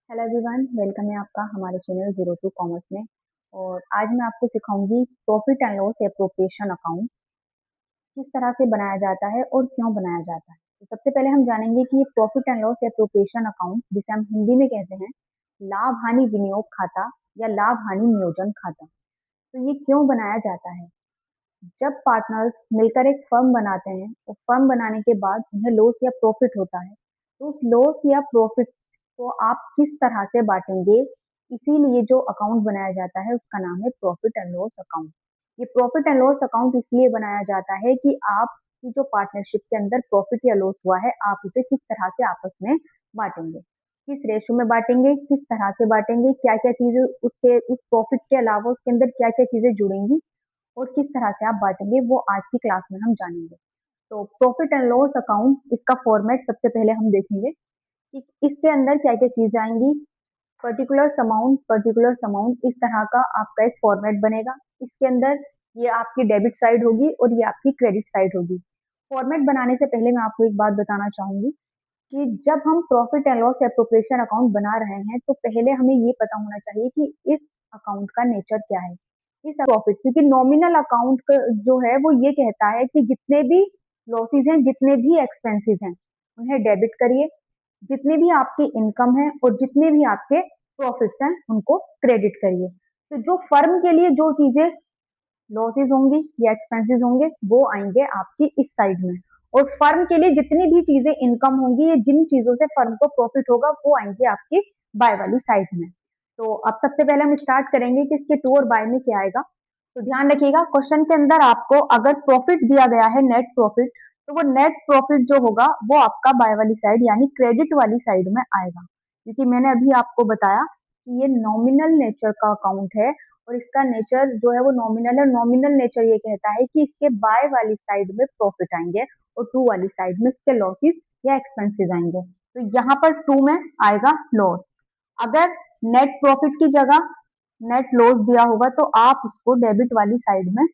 Hello everyone, welcome है आपका हमारे चैनल जीरो टू कॉमर्स में। और आज मैं आपको सिखाऊंगी profit and loss appropriation account किस तरह से बनाया जाता है और क्यों बनाया जाता है। तो सबसे पहले हम जानेंगे कि ये profit and loss appropriation account, जिसे हम हिंदी में कहते हैं लाभ हानि विनियोग खाता या लाभ हानि नियोजन खाता, तो ये क्यों बनाया जाता है। जब पार्टनर्स मिलकर एक फर्म बनाते हैं तो फर्म बनाने के बाद उन्हें लॉस या प्रॉफिट होता है, तो उस लॉस या प्रॉफिट को आप किस तरह से बांटेंगे, इसीलिए जो अकाउंट बनाया जाता है उसका नाम है प्रॉफिट एंड लॉस अकाउंट। ये प्रॉफिट एंड लॉस अकाउंट इसलिए बनाया जाता है कि आपकी जो पार्टनरशिप के अंदर प्रॉफिट या लॉस हुआ है, आप उसे किस तरह से आपस में बांटेंगे, किस रेशो में बांटेंगे, किस तरह से बांटेंगे, क्या क्या चीजें उसके उस प्रॉफिट के अलावा उसके अंदर क्या क्या चीजें जुड़ेंगी और किस तरह से आप बांटेंगे, वो आज की क्लास में हम जानेंगे। तो प्रॉफिट एंड लॉस अकाउंट, इसका फॉर्मेट सबसे पहले हम देखेंगे कि इसके अंदर क्या क्या चीजें आएंगी। पर्टिकुलर अमाउंट इस तरह का आपका एक फॉर्मेट बनेगा। इसके अंदर ये आपकी डेबिट साइड होगी और ये आपकी क्रेडिट साइड होगी। फॉर्मेट बनाने से पहले मैं आपको एक बात बताना चाहूंगी कि जब हम profit and loss appropriation account बना रहे हैं तो पहले हमें ये पता होना चाहिए कि इस अकाउंट का नेचर क्या है। इस प्रॉफिट, क्योंकि नॉमिनल अकाउंट जो है वो ये कहता है कि जितने भी लॉसेस हैं, जितने भी एक्सपेंसेस हैं, उन्हें डेबिट करिए, जितने भी आपकी इनकम है और जितने भी आपके प्रॉफिट्स हैं उनको क्रेडिट करिए। तो जो फर्म के लिए जो चीजें लॉसेस होंगी या एक्सपेंसेस होंगे वो आएंगे आपकी इस साइड में, और फर्म के लिए जितनी भी चीजें इनकम होंगी या जिन चीजों से फर्म को प्रॉफिट होगा वो आएंगे आपकी बाय वाली साइड में। तो अब सबसे पहले हम स्टार्ट करेंगे कि इसके टू और बाय में क्या आएगा। तो ध्यान रखिएगा, क्वेश्चन के अंदर आपको अगर प्रॉफिट दिया गया है नेट प्रॉफिट, तो वो नेट प्रॉफिट जो होगा वो आपका बाय वाली साइड यानी क्रेडिट वाली साइड में आएगा, क्योंकि मैंने अभी आपको बताया कि ये नॉमिनल नेचर का अकाउंट है और इसका नेचर जो है वो नॉमिनल है। नॉमिनल नेचर ये कहता है कि इसके बाय वाली साइड में प्रॉफिट आएंगे और टू वाली साइड में इसके लॉसेस या एक्सपेंसेस आएंगे। तो यहाँ पर टू में आएगा लॉस। अगर नेट प्रॉफिट की जगह नेट लॉस दिया होगा तो आप उसको डेबिट वाली साइड में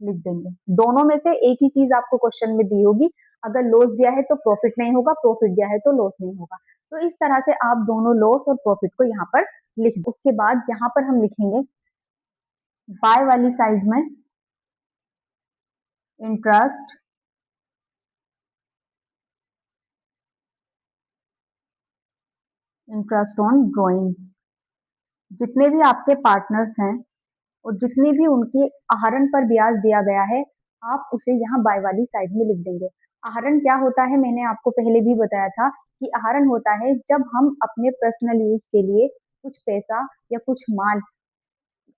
लिख देंगे। दोनों में से एक ही चीज आपको क्वेश्चन में दी होगी। अगर लॉस दिया है तो प्रॉफिट नहीं होगा, प्रॉफिट दिया है तो लॉस नहीं होगा। तो इस तरह से आप दोनों लॉस और प्रॉफिट को यहाँ पर लिख। उसके बाद यहाँ पर हम लिखेंगे बाय वाली साइड में इंटरेस्ट इंटरेस्ट ऑन ड्रॉइंग। जितने भी आपके पार्टनर्स हैं और जितने भी उनके आहरण पर ब्याज दिया गया है, आप उसे यहाँ बाय वाली साइड में लिख देंगे। आहरण क्या होता है, मैंने आपको पहले भी बताया था कि आहरण होता है जब हम अपने पर्सनल यूज के लिए कुछ पैसा या कुछ माल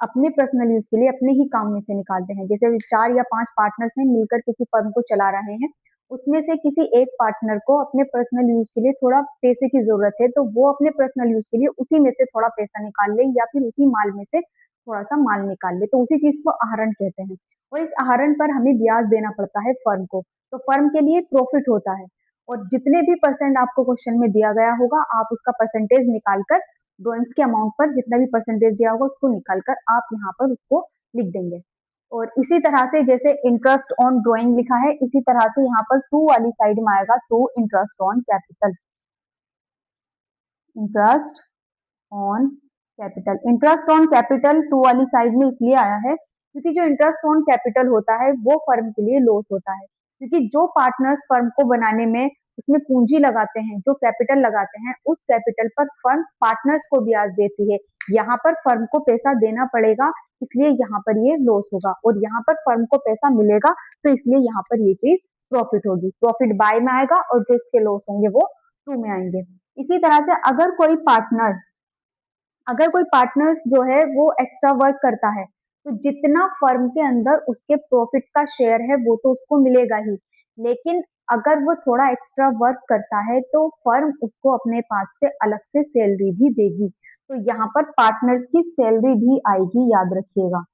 अपने पर्सनल यूज के लिए अपने ही काम में से निकालते हैं। जैसे चार या पांच पार्टनर्स हैं, मिलकर किसी फर्म को चला रहे हैं, उसमें से किसी एक पार्टनर को अपने पर्सनल यूज के लिए थोड़ा पैसे की जरूरत है, तो वो अपने पर्सनल यूज के लिए उसी में से थोड़ा पैसा निकाल ले या फिर उसी माल में से थोड़ा सा माल निकाल ले, तो उसी चीज को आहरण कहते हैं। और इस आहरण पर हमें ब्याज देना पड़ता है फर्म को, तो फर्म के लिए प्रॉफिट होता है। और जितने भी परसेंट आपको क्वेश्चन में दिया गया होगा, आप उसका परसेंटेज निकालकर ड्रॉइंग्स के अमाउंट पर जितना भी परसेंटेज दिया होगा उसको निकालकर आप यहाँ पर उसको लिख देंगे। और इसी तरह से जैसे इंटरेस्ट ऑन ड्रॉइंग लिखा है, इसी तरह से यहाँ पर टू वाली साइड में आएगा to interest on capital. Interest on capital, interest on capital to वाली साइड में इसलिए आया है क्योंकि जो इंटरेस्ट ऑन कैपिटल होता है वो फर्म के लिए लॉस होता है, क्योंकि जो पार्टनर्स फर्म को बनाने में उसमें पूंजी लगाते हैं, जो कैपिटल लगाते हैं, उस कैपिटल पर फर्म पार्टनर्स को ब्याज देती है। यहाँ पर फर्म को पैसा देना पड़ेगा, इसलिए यहाँ पर ये लॉस होगा, और यहाँ पर फर्म को पैसा मिलेगा तो इसलिए यहाँ पर ये चीज प्रॉफिट होगी। प्रॉफिट बाय में आएगा और जो इसके लॉस होंगे वो टू में आएंगे। इसी तरह से अगर कोई पार्टनर जो है वो एक्स्ट्रा वर्क करता है, तो जितना फर्म के अंदर उसके प्रॉफिट का शेयर है वो तो उसको मिलेगा ही, लेकिन अगर वो थोड़ा एक्स्ट्रा वर्क करता है तो फर्म उसको अपने पास से अलग से सैलरी भी देगी। तो यहाँ पर पार्टनर्स की सैलरी भी आएगी, याद रखिएगा।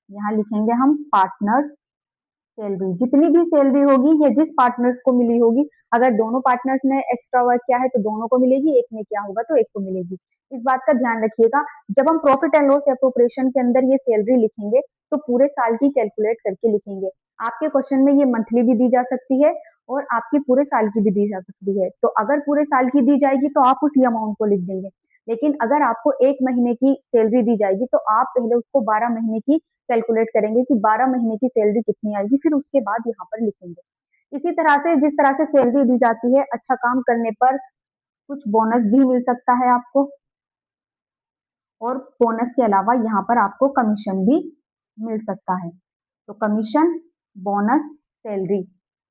यहाँ लिखेंगे हम पार्टनर्स सैलरी, जितनी भी सैलरी होगी ये जिस पार्टनर्स को मिली होगी, अगर दोनों पार्टनर्स ने एक्स्ट्रा वर्क किया है तो दोनों को मिलेगी, एक ने किया होगा तो एक को मिलेगी। इस बात का ध्यान रखिएगा। जब हम प्रॉफिट एंड लॉस एप्रोप्रिएशन के अंदर ये सैलरी लिखेंगे तो पूरे साल की कैलकुलेट करके लिखेंगे। आपके क्वेश्चन में ये मंथली भी दी जा सकती है और आपकी पूरे साल की भी दी जा सकती है, तो अगर पूरे साल की दी जाएगी तो आप उसी अमाउंट को लिख देंगे। लेकिन अगर आपको 1 महीने की सैलरी दी जाएगी तो आप पहले उसको 12 महीने की कैलकुलेट करेंगे कि 12 महीने की सैलरी कितनी आएगी, फिर उसके बाद यहाँ पर लिखेंगे। इसी तरह से जिस तरह से सैलरी दी जाती है, अच्छा काम करने पर कुछ बोनस भी मिल सकता है आपको, और बोनस के अलावा यहाँ पर आपको कमीशन भी मिल सकता है। तो commission, bonus, salary,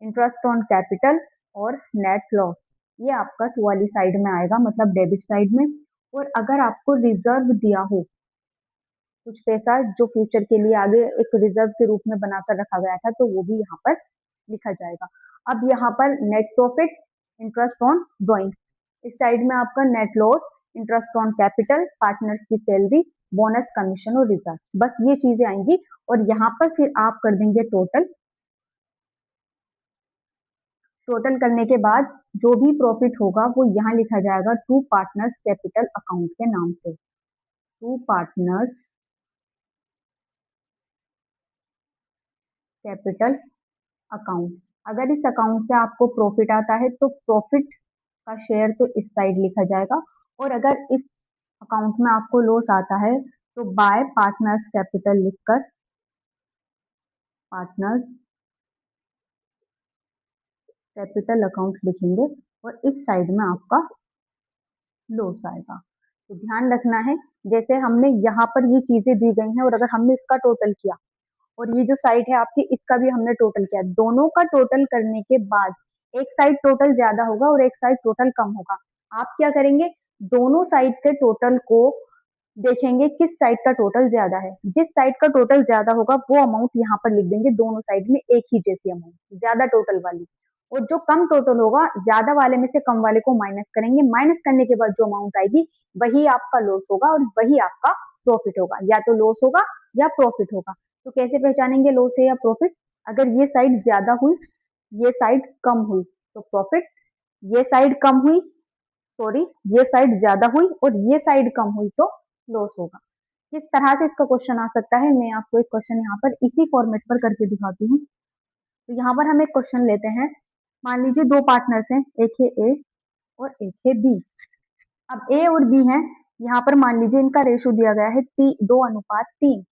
interest on capital और नेट लॉस, ये आपका टू वाली साइड में आएगा, मतलब डेबिट साइड में। और अगर आपको रिजर्व दिया हो कुछ पैसा जो फ्यूचर के लिए आगे एक रिजर्व के रूप में बनाकर रखा गया था, तो वो भी यहाँ पर लिखा जाएगा। अब यहाँ पर net profit, interest on drawing, इस साइड में आपका net loss, interest on capital, partners की सैलरी, बोनस, कमीशन और रिजर्व, बस ये चीजें आएंगी। और यहाँ पर फिर आप कर देंगे टोटल। टोटल करने के बाद जो भी प्रॉफिट होगा वो यहाँ लिखा जाएगा टू पार्टनर्स कैपिटल अकाउंट के नाम से, टू पार्टनर्स कैपिटल अकाउंट। अगर इस अकाउंट से आपको प्रॉफिट आता है तो प्रॉफिट का शेयर तो इस साइड लिखा जाएगा, और अगर इस अकाउंट में आपको लॉस आता है तो बाय पार्टनर्स कैपिटल लिखकर पार्टनर्स कैपिटल अकाउंट लिखेंगे, और इस साइड में आपका लॉस आएगा। तो ध्यान रखना है, जैसे हमने यहाँ पर ये चीजें दी गई हैं और अगर हमने इसका टोटल किया और ये जो साइड है आपकी इसका भी हमने टोटल किया, दोनों का टोटल करने के बाद एक साइड टोटल ज्यादा होगा और एक साइड टोटल कम होगा। आप क्या करेंगे, दोनों साइड के टोटल को देखेंगे किस साइड का टोटल ज्यादा है। जिस साइड का टोटल ज्यादा होगा वो अमाउंट यहाँ पर लिख देंगे, दोनों साइड में एक ही जैसी अमाउंट, ज्यादा टोटल वाली। और जो कम टोटल होगा, ज्यादा वाले में से कम वाले को माइनस करेंगे, माइनस करने के बाद जो अमाउंट आएगी वही आपका लॉस होगा और वही आपका प्रॉफिट होगा, या तो लॉस होगा या प्रॉफिट होगा। तो कैसे पहचानेंगे लॉस है या प्रॉफिट, अगर ये साइड ज्यादा हुई, ये साइड कम हुई तो प्रॉफिट, ये साइड कम हुई, सॉरी ये साइड ज्यादा हुई और ये साइड कम हुई तो लॉस होगा। किस तरह से इसका क्वेश्चन आ सकता है, मैं आपको एक क्वेश्चन यहाँ पर इसी फॉर्मेट पर करके दिखाती हूँ। तो यहाँ पर हम एक क्वेश्चन लेते हैं, मान लीजिए दो पार्टनर्स हैं, एक है ए और एक है बी। अब ए और बी हैं, यहाँ पर मान लीजिए इनका रेशो दिया गया है 2:3।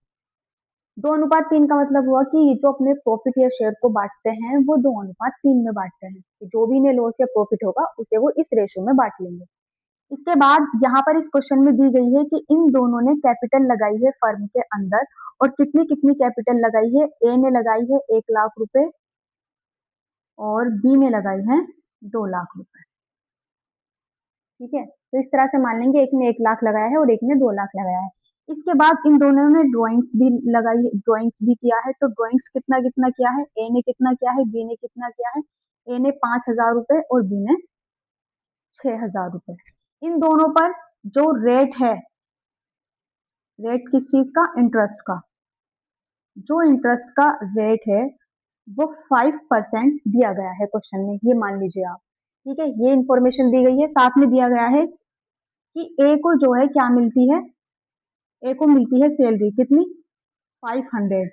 2:3 का मतलब हुआ कि जो अपने प्रॉफिट या शेयर को बांटते हैं वो 2:3 में बांटते हैं, तो जो भी इन्हें लॉस या प्रॉफिट होगा उसे वो इस रेशो में बांट लेंगे। इसके बाद यहाँ पर इस क्वेश्चन में दी गई है कि इन दोनों ने कैपिटल लगाई है फर्म के अंदर, और कितनी कितनी कैपिटल लगाई है, ए ने लगाई है 1,00,000 रुपए और बी ने लगाई है 2,00,000 रुपए। ठीक है, तो इस तरह से मान लेंगे एक ने 1,00,000 लगाया है और एक ने 2,00,000 लगाया है। इसके बाद इन दोनों ने ड्रॉइंग्स भी लगाई, ड्रॉइंग्स भी किया है, तो ड्रॉइंग्स कितना कितना किया है, ए ने कितना किया है, बी ने कितना किया है, ए ने 5,000 रुपए और बी ने 6,000 रुपए। इन दोनों पर जो रेट है, रेट किस चीज का, इंटरेस्ट का, जो इंटरेस्ट का रेट है वो 5% दिया गया है क्वेश्चन में, ये मान लीजिए आप। ठीक है, ये इंफॉर्मेशन दी गई है, साथ में दिया गया है कि ए को जो है क्या मिलती है, ए को मिलती है सैलरी कितनी, 500,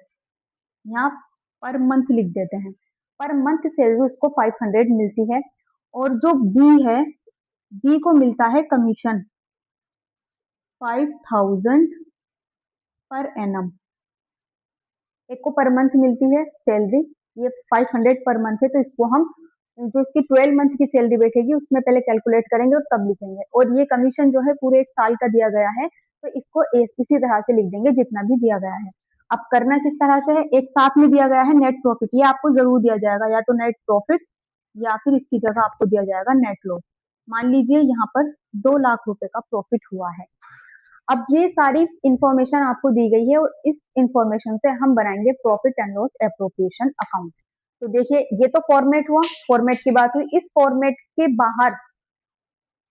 यहाँ पर मंथ लिख देते हैं, पर मंथ सैलरी उसको 500 मिलती है। और जो बी है, बी को मिलता है कमीशन 5,000 पर एनम। एक को पर मंथ मिलती है सैलरी, ये 500 पर मंथ है, तो इसको हम जो इसकी 12 मंथ की सैलरी बैठेगी उसमें पहले कैलकुलेट करेंगे और तब लिखेंगे। और ये कमीशन जो है पूरे एक साल का दिया गया है, तो इसको इसी तरह से लिख देंगे जितना भी दिया गया है। अब करना किस तरह से है, एक साथ में दिया गया है नेट प्रॉफिट, ये आपको जरूर दिया जाएगा, या तो नेट प्रॉफिट या फिर इसकी जगह आपको दिया जाएगा नेट लॉस। मान लीजिए यहाँ पर 2,00,000 रुपए का प्रॉफिट हुआ है। अब ये सारी इंफॉर्मेशन आपको दी गई है और इस इंफॉर्मेशन से हम बनाएंगे profit and loss appropriation account. तो देखिए ये तो फॉर्मेट हुआ, फॉर्मेट की बात हुई, इस फॉर्मेट के बाहर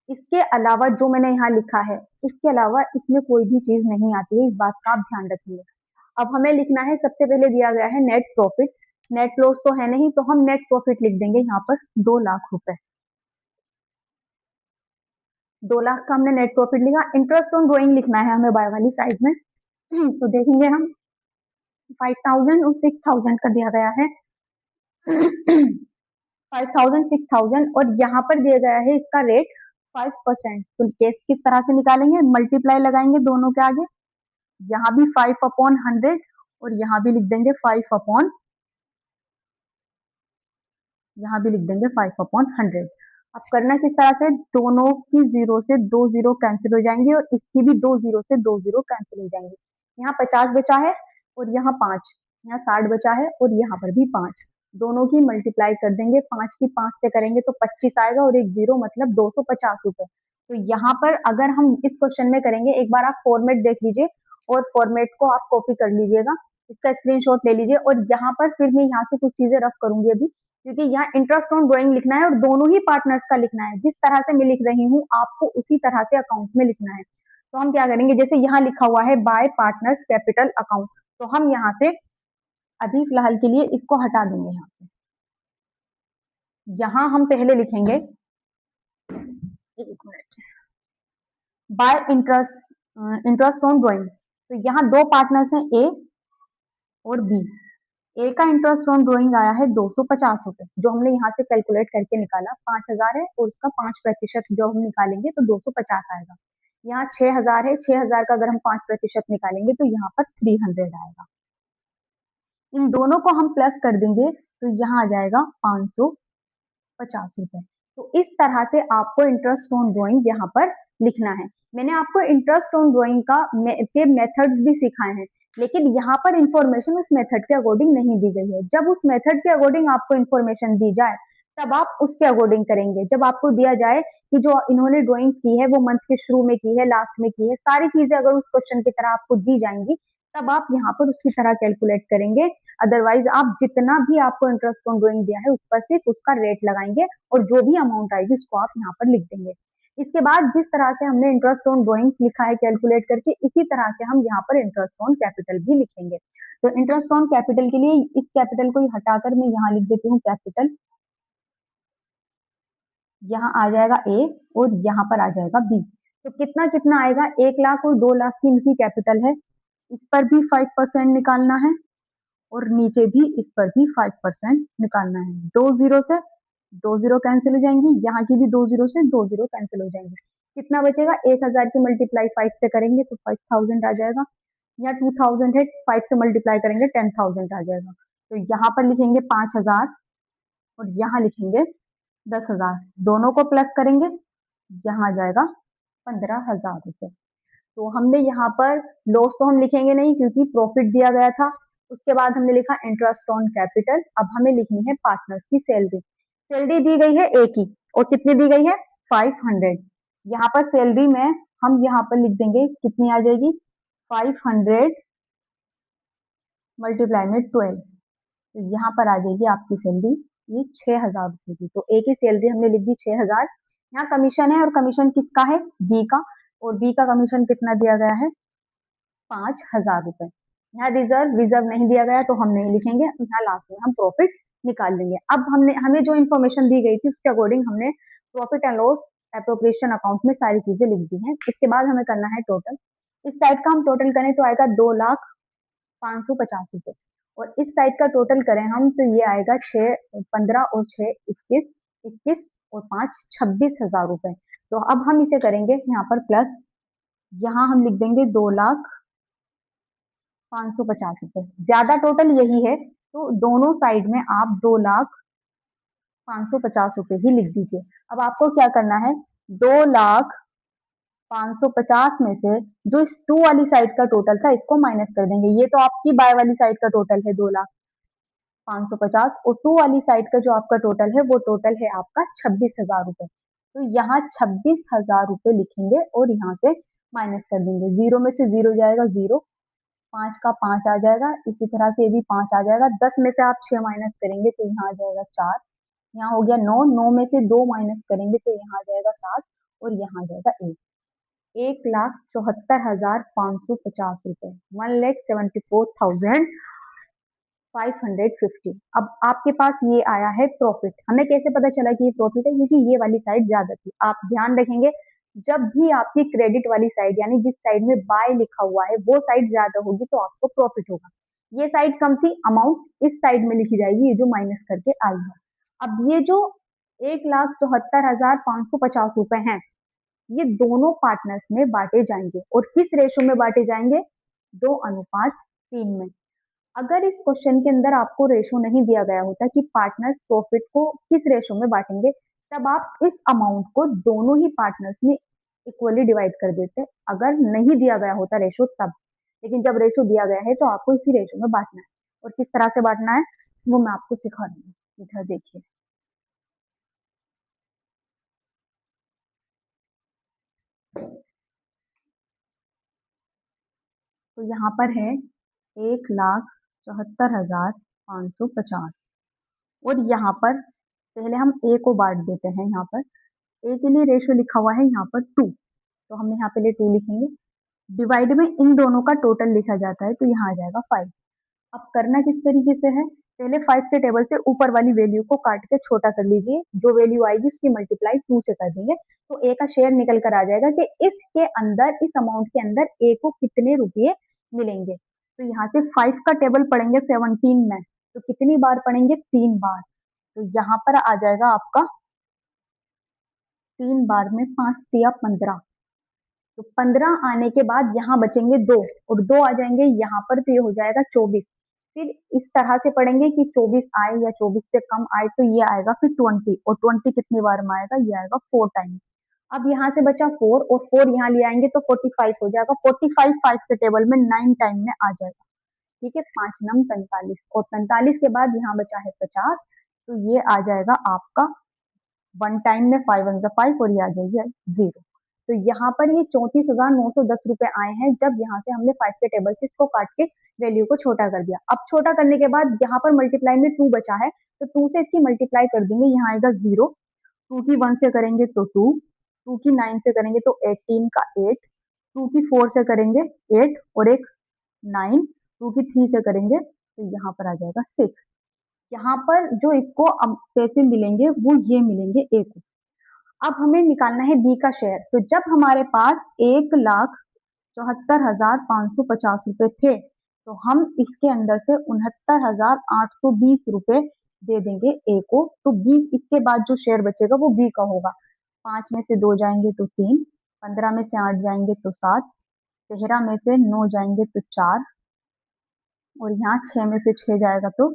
इसके अलावा जो मैंने यहाँ लिखा है, इसके अलावा इसमें कोई भी चीज नहीं आती है, इस बात का आप ध्यान रखिए। अब हमें लिखना है, सबसे पहले दिया गया है नेट प्रॉफिट, नेट लॉस तो है नहीं, तो हम नेट प्रॉफिट लिख देंगे यहाँ पर 2,00,000 रुपए। 2,00,000 का हमने नेट प्रॉफिट लिखा। इंटरेस्ट ऑन ड्रॉइंग लिखना है हमें बाय वाली साइड में, तो देखेंगे हम 5,000 और 6,000 का दिया गया है। 5,000 6,000 और यहाँ पर दिया गया है इसका रेट 5%। तो केस किस तरह से निकालेंगे, मल्टीप्लाई लगाएंगे दोनों के आगे, यहाँ भी 5/100 और यहाँ भी लिख देंगे 5/, यहाँ भी लिख देंगे 5/100। अब करना किस तरह से, दोनों की जीरो से दो जीरो कैंसिल हो जाएंगे और इसकी भी दो जीरो से दो जीरो कैंसिल हो जाएंगे। यहाँ 50 बचा है और यहाँ 5, यहाँ 60 बचा है और यहाँ पर भी 5। दोनों की मल्टीप्लाई कर देंगे, 5 की 5 से करेंगे तो 25 आएगा और एक जीरो मतलब 250 रुपए। तो यहाँ पर अगर हम इस क्वेश्चन में करेंगे, एक बार आप फॉर्मेट देख लीजिए और फॉर्मेट को आप कॉपी कर लीजिएगा, इसका स्क्रीनशॉट ले लीजिए। और यहाँ पर फिर मैं यहाँ से कुछ चीजें रफ करूंगी अभी, क्योंकि यहाँ इंटरेस्ट ऑन ड्राइंग लिखना है और दोनों ही पार्टनर्स का लिखना है। जिस तरह से मैं लिख रही हूँ आपको उसी तरह से अकाउंट में लिखना है। तो हम क्या करेंगे, जैसे यहाँ लिखा हुआ है बाय पार्टनर्स कैपिटल अकाउंट, तो हम यहाँ से अभी फिलहाल के लिए इसको हटा देंगे। यहाँ से यहाँ हम पहले लिखेंगे, एक minute, bye interest on drawing. तो यहाँ दो पार्टनर्स हैं ए और बी। ए का इंटरेस्ट ऑन ड्राइंग आया है 250 रुपए, जो हमने यहाँ से कैलकुलेट करके निकाला। 5,000 है और उसका 5% जो हम निकालेंगे तो 250 आएगा। यहाँ 6,000 है, 6,000 का अगर हम 5% निकालेंगे तो यहाँ पर 300 आएगा। इन दोनों को हम प्लस कर देंगे तो यहाँ आ जाएगा 550 रुपए। तो इस तरह से आपको इंटरेस्ट ऑन ड्राइंग यहाँ पर लिखना है। मैंने आपको इंटरेस्ट ऑन ड्राइंग के मेथड्स भी सिखाए हैं, लेकिन यहाँ पर इंफॉर्मेशन उस मेथड के अकॉर्डिंग नहीं दी गई है। जब उस मेथड के अकॉर्डिंग आपको इंफॉर्मेशन दी जाए तब आप उसके अकॉर्डिंग करेंगे। जब आपको दिया जाए कि जो इन्होंने ड्राइंग्स की है वो मंथ के शुरू में की है, लास्ट में की है, सारी चीजें अगर उस क्वेश्चन की तरह आपको दी जाएंगी तब आप यहाँ पर उसकी तरह कैलकुलेट करेंगे। अदरवाइज आप जितना भी आपको इंटरेस्ट ऑन ड्राइंग दिया है उस पर सिर्फ उसका रेट लगाएंगे और जो भी अमाउंट आएगी उसको आप यहाँ पर लिख देंगे। इसके बाद जिस तरह से हमने इंटरेस्ट ऑन ड्राइंग लिखा है कैलकुलेट करके, इसी तरह से हम यहाँ पर इंटरेस्ट ऑन कैपिटल भी लिखेंगे। तो इंटरेस्ट ऑन कैपिटल के लिए इस कैपिटल को हटाकर मैं यहाँ लिख देती हूँ कैपिटल, यहाँ आ जाएगा ए और यहाँ पर आ जाएगा बी। तो कितना कितना आएगा, 1 लाख और 2 लाख की इनकी कैपिटल है, इस पर भी 5% निकालना है और नीचे भी इस पर भी 5% निकालना है। दो जीरो से दो जीरो कैंसिल हो जाएंगी, यहाँ की भी दो जीरो से दो जीरो कैंसिल हो जाएंगे। कितना बचेगा, 1,000 की मल्टीप्लाई 5 से करेंगे तो 5,000 आ जाएगा। यहाँ 2,000 है, 5 से मल्टीप्लाई करेंगे 10,000 आ जाएगा। तो यहाँ पर लिखेंगे 5,000 और यहाँ लिखेंगे 10,000, दोनों को प्लस करेंगे, यहाँ आ जाएगा 15,000 रुपए। तो हमने यहाँ पर लॉस तो हम लिखेंगे नहीं क्योंकि प्रॉफिट दिया गया था। उसके बाद हमने लिखा इंटरेस्ट ऑन कैपिटल। अब हमें लिखनी है पार्टनर्स की सैलरी। सैलरी दी गई है ए की और कितनी दी गई है, 500। यहाँ पर सैलरी में हम यहाँ पर लिख देंगे कितनी आ जाएगी, 500 मल्टीप्लाई में 12। तो यहाँ पर आ जाएगी आपकी सैलरी ये 6,000 रुपए की। तो ए की सैलरी हमने लिख दी 6,000। यहाँ कमीशन है और कमीशन किसका है, बी का, और बी का कमीशन कितना दिया गया है, 5,000 रुपए। यहाँ रिजर्व नहीं दिया गया तो हम नहीं लिखेंगे, यहाँ लास्ट में हम प्रॉफिट निकाल लेंगे। अब हमें जो इन्फॉर्मेशन दी गई थी उसके अकॉर्डिंग हमने profit and loss appropriation account में सारी चीजें लिख दी हैं। इसके बाद हमें करना है टोटल। इस साइड का हम टोटल करें तो आएगा 2,05,50 रुपए और इस साइड का टोटल करें हम तो ये आएगा 6, 15 और 6, 21, 21 और 5, 26,000 रुपए। तो अब हम इसे करेंगे यहाँ पर प्लस, यहाँ हम लिख देंगे 2,05,50 रुपए। ज्यादा टोटल यही है तो दोनों साइड में आप 2,05,50 रुपए ही लिख दीजिए। अब आपको क्या करना है, 2,05,50 में से जो इस टू वाली साइड का टोटल था इसको माइनस कर देंगे। ये तो आपकी बाय वाली साइड का टोटल है 2,05,50 और टू वाली साइड का जो आपका टोटल है वो टोटल है आपका 26,000 रुपए। तो यहाँ 26,000 रुपए लिखेंगे और यहाँ से माइनस कर देंगे। जीरो में से जीरो जाएगा जीरो, 5 का 5 आ जाएगा, इसी तरह से ये भी 5 आ जाएगा। 10 में से आप 6 माइनस करेंगे तो यहाँ आ जाएगा 4, यहाँ हो गया 9, 9 में से 2 माइनस करेंगे तो यहाँ आ जाएगा 7 और यहाँ आ जाएगा 1। 1,74,550 रुपए, 1,74,550। अब आपके पास ये आया है प्रॉफिट। हमें कैसे पता चला कि ये प्रॉफिट है, क्योंकि ये वाली साइड ज्यादा थी। आप ध्यान रखेंगे जब भी आपकी क्रेडिट वाली साइड यानी जिस साइड में बाय लिखा हुआ है वो साइड ज्यादा होगी तो आपको प्रॉफिट होगा। ये साइड कम थी, अमाउंट इस साइड में लिखी जाएगी, ये जो माइनस करके आई है। अब ये जो 1,74,550 रुपए हैं ये दोनों पार्टनर्स में बांटे जाएंगे। और किस रेशो में बांटे जाएंगे? 2:3 में। अगर इस क्वेश्चन के अंदर आपको रेशो नहीं दिया गया होता कि पार्टनर्स प्रॉफिट को किस रेशो में बांटेंगे, तब आप इस अमाउंट को दोनों ही पार्टनर्स में इक्वली डिवाइड कर देते, अगर नहीं दिया गया होता रेशो तब। लेकिन जब रेशो दिया गया है तो आपको इसी रेशो में बांटना है। और किस तरह से बांटना है वो मैं आपको सिखा रही हूँ। इधर देखिए, तो यहाँ पर है 1,74,550। और यहाँ पर पहले हम ए को बांट देते हैं। यहाँ पर ए के लिए रेशो लिखा हुआ है यहाँ पर 2, तो हम यहाँ पे 2 लिखेंगे। डिवाइड में इन दोनों का टोटल लिखा जाता है, तो यहाँ आ जाएगा 5। अब करना किस तरीके से है, पहले 5 के टेबल से ऊपर वाली वैल्यू को काट के छोटा कर लीजिए, जो वैल्यू आएगी उसकी मल्टीप्लाई 2 से कर देंगे, तो ए का शेयर निकल कर आ जाएगा कि इसके अंदर, इस अमाउंट के अंदर ए को कितने रुपये मिलेंगे। तो यहाँ से 5 का टेबल पढ़ेंगे 17 में, तो कितनी बार पढ़ेंगे? 3 बार। तो यहाँ पर आ जाएगा आपका 3 बार में 5 तिया 15, तो 15 आने के बाद यहाँ बचेंगे 2, और 2 आ जाएंगे यहाँ पर, तो ये हो जाएगा 24। फिर इस तरह से पढ़ेंगे कि 24 आए या 24 से कम आए, तो ये आएगा फिर 20, और 20 कितनी बार में आएगा? ये आएगा 4 टाइम। अब यहाँ से बचा 4, और 4 यहाँ ले आएंगे तो 45 हो जाएगा। 45 5 के टेबल में 9 टाइम में आ जाएगा। ठीक है, 5 नम 45, और 45 के बाद यहाँ बचा है 50, तो ये आ जाएगा आपका 1 टाइम में 5 1 5, और ये आ जाएगी 0। तो यहाँ पर ये 34,910 रुपए आए हैं, जब यहाँ से हमने 5 के टेबल से इसको काट के वैल्यू को छोटा कर दिया। अब छोटा करने के बाद यहाँ पर मल्टीप्लाई में 2 बचा है, तो 2 से इसकी मल्टीप्लाई कर देंगे, यहाँ आएगा 0। 2 की 1 से करेंगे तो 2, 2 की 9 से करेंगे तो 18 का 8, 2 की 4 से करेंगे 8 और एक 9, 2 की 3 से करेंगे तो यहाँ पर आ जाएगा 6। यहाँ पर जो इसको अब पैसे मिलेंगे वो ये मिलेंगे ए को। अब हमें निकालना है बी का शेयर। तो जब हमारे पास 1,74,550 रुपए थे, तो हम इसके अंदर से 69,820 रुपए दे देंगे ए को। तो बी, इसके बाद जो शेयर बचेगा वो बी का होगा। 5 में से 2 जाएंगे तो 3, 15 में से 8 जाएंगे तो 7, 13 में से 9 जाएंगे तो 4, और यहाँ 6 में से 6 जाएगा तो